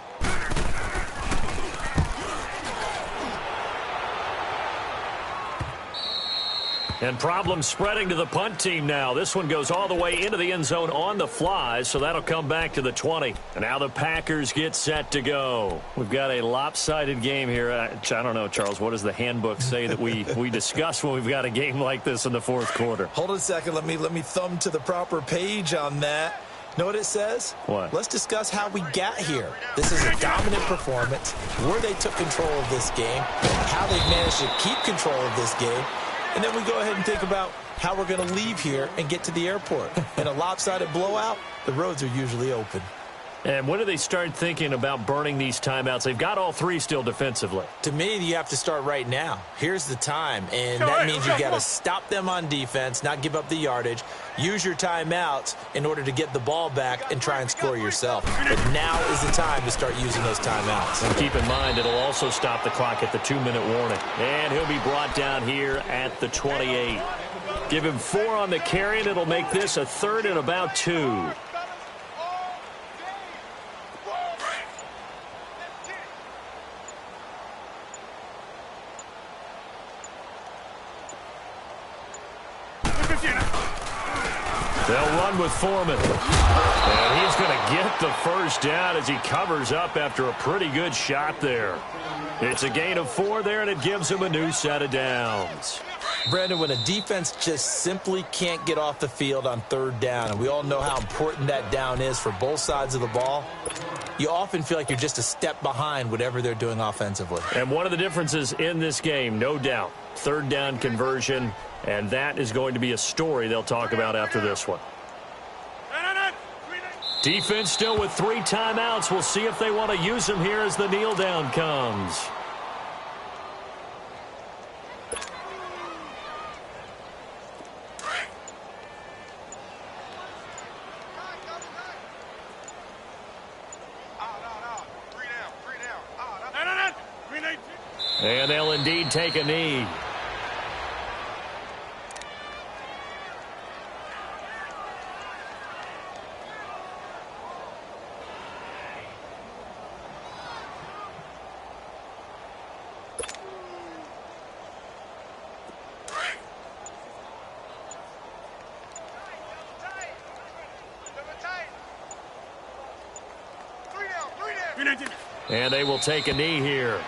And problems spreading to the punt team now. This one goes all the way into the end zone on the fly, so that'll come back to the 20. And now the Packers get set to go. We've got a lopsided game here. I don't know, Charles, what does the handbook say that we discuss when we've got a game like this in the 4th quarter? Hold on a second. Let me thumb to the proper page on that. Know what it says? What? Let's discuss how we got here. This is a dominant performance, where they took control of this game, how they've managed to keep control of this game, and then we go ahead and think about how we're going to leave here and get to the airport. In a lopsided blowout, the roads are usually open. And when do they start thinking about burning these timeouts? They've got all 3 still defensively. To me, you have to start right now. Here's the time, and that means you've got to stop them on defense, not give up the yardage, use your timeouts in order to get the ball back and try and score yourself. But now is the time to start using those timeouts. And keep in mind, it'll also stop the clock at the 2-minute warning. And he'll be brought down here at the 28. Give him 4 on the carry, and it'll make this a 3rd and about 2. They'll run with Foreman. And he's going to get with the first down as he covers up after a pretty good shot there. It's a gain of 4 there, and it gives him a new set of downs. Brandon, when a defense just simply can't get off the field on 3rd down, and we all know how important that down is for both sides of the ball, you often feel like you're just a step behind whatever they're doing offensively. And one of the differences in this game, no doubt, 3rd down conversion, and that is going to be a story they'll talk about after this one. Defense still with 3 timeouts. We'll see if they want to use them here as the kneel down comes. And they'll indeed take a knee. And they will take a knee here.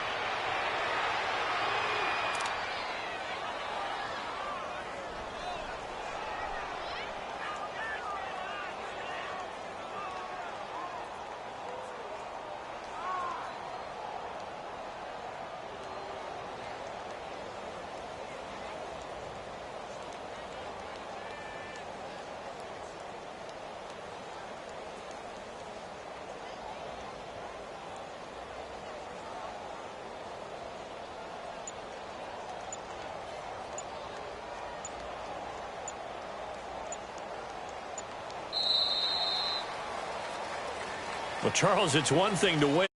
Well, Charles, it's one thing to win.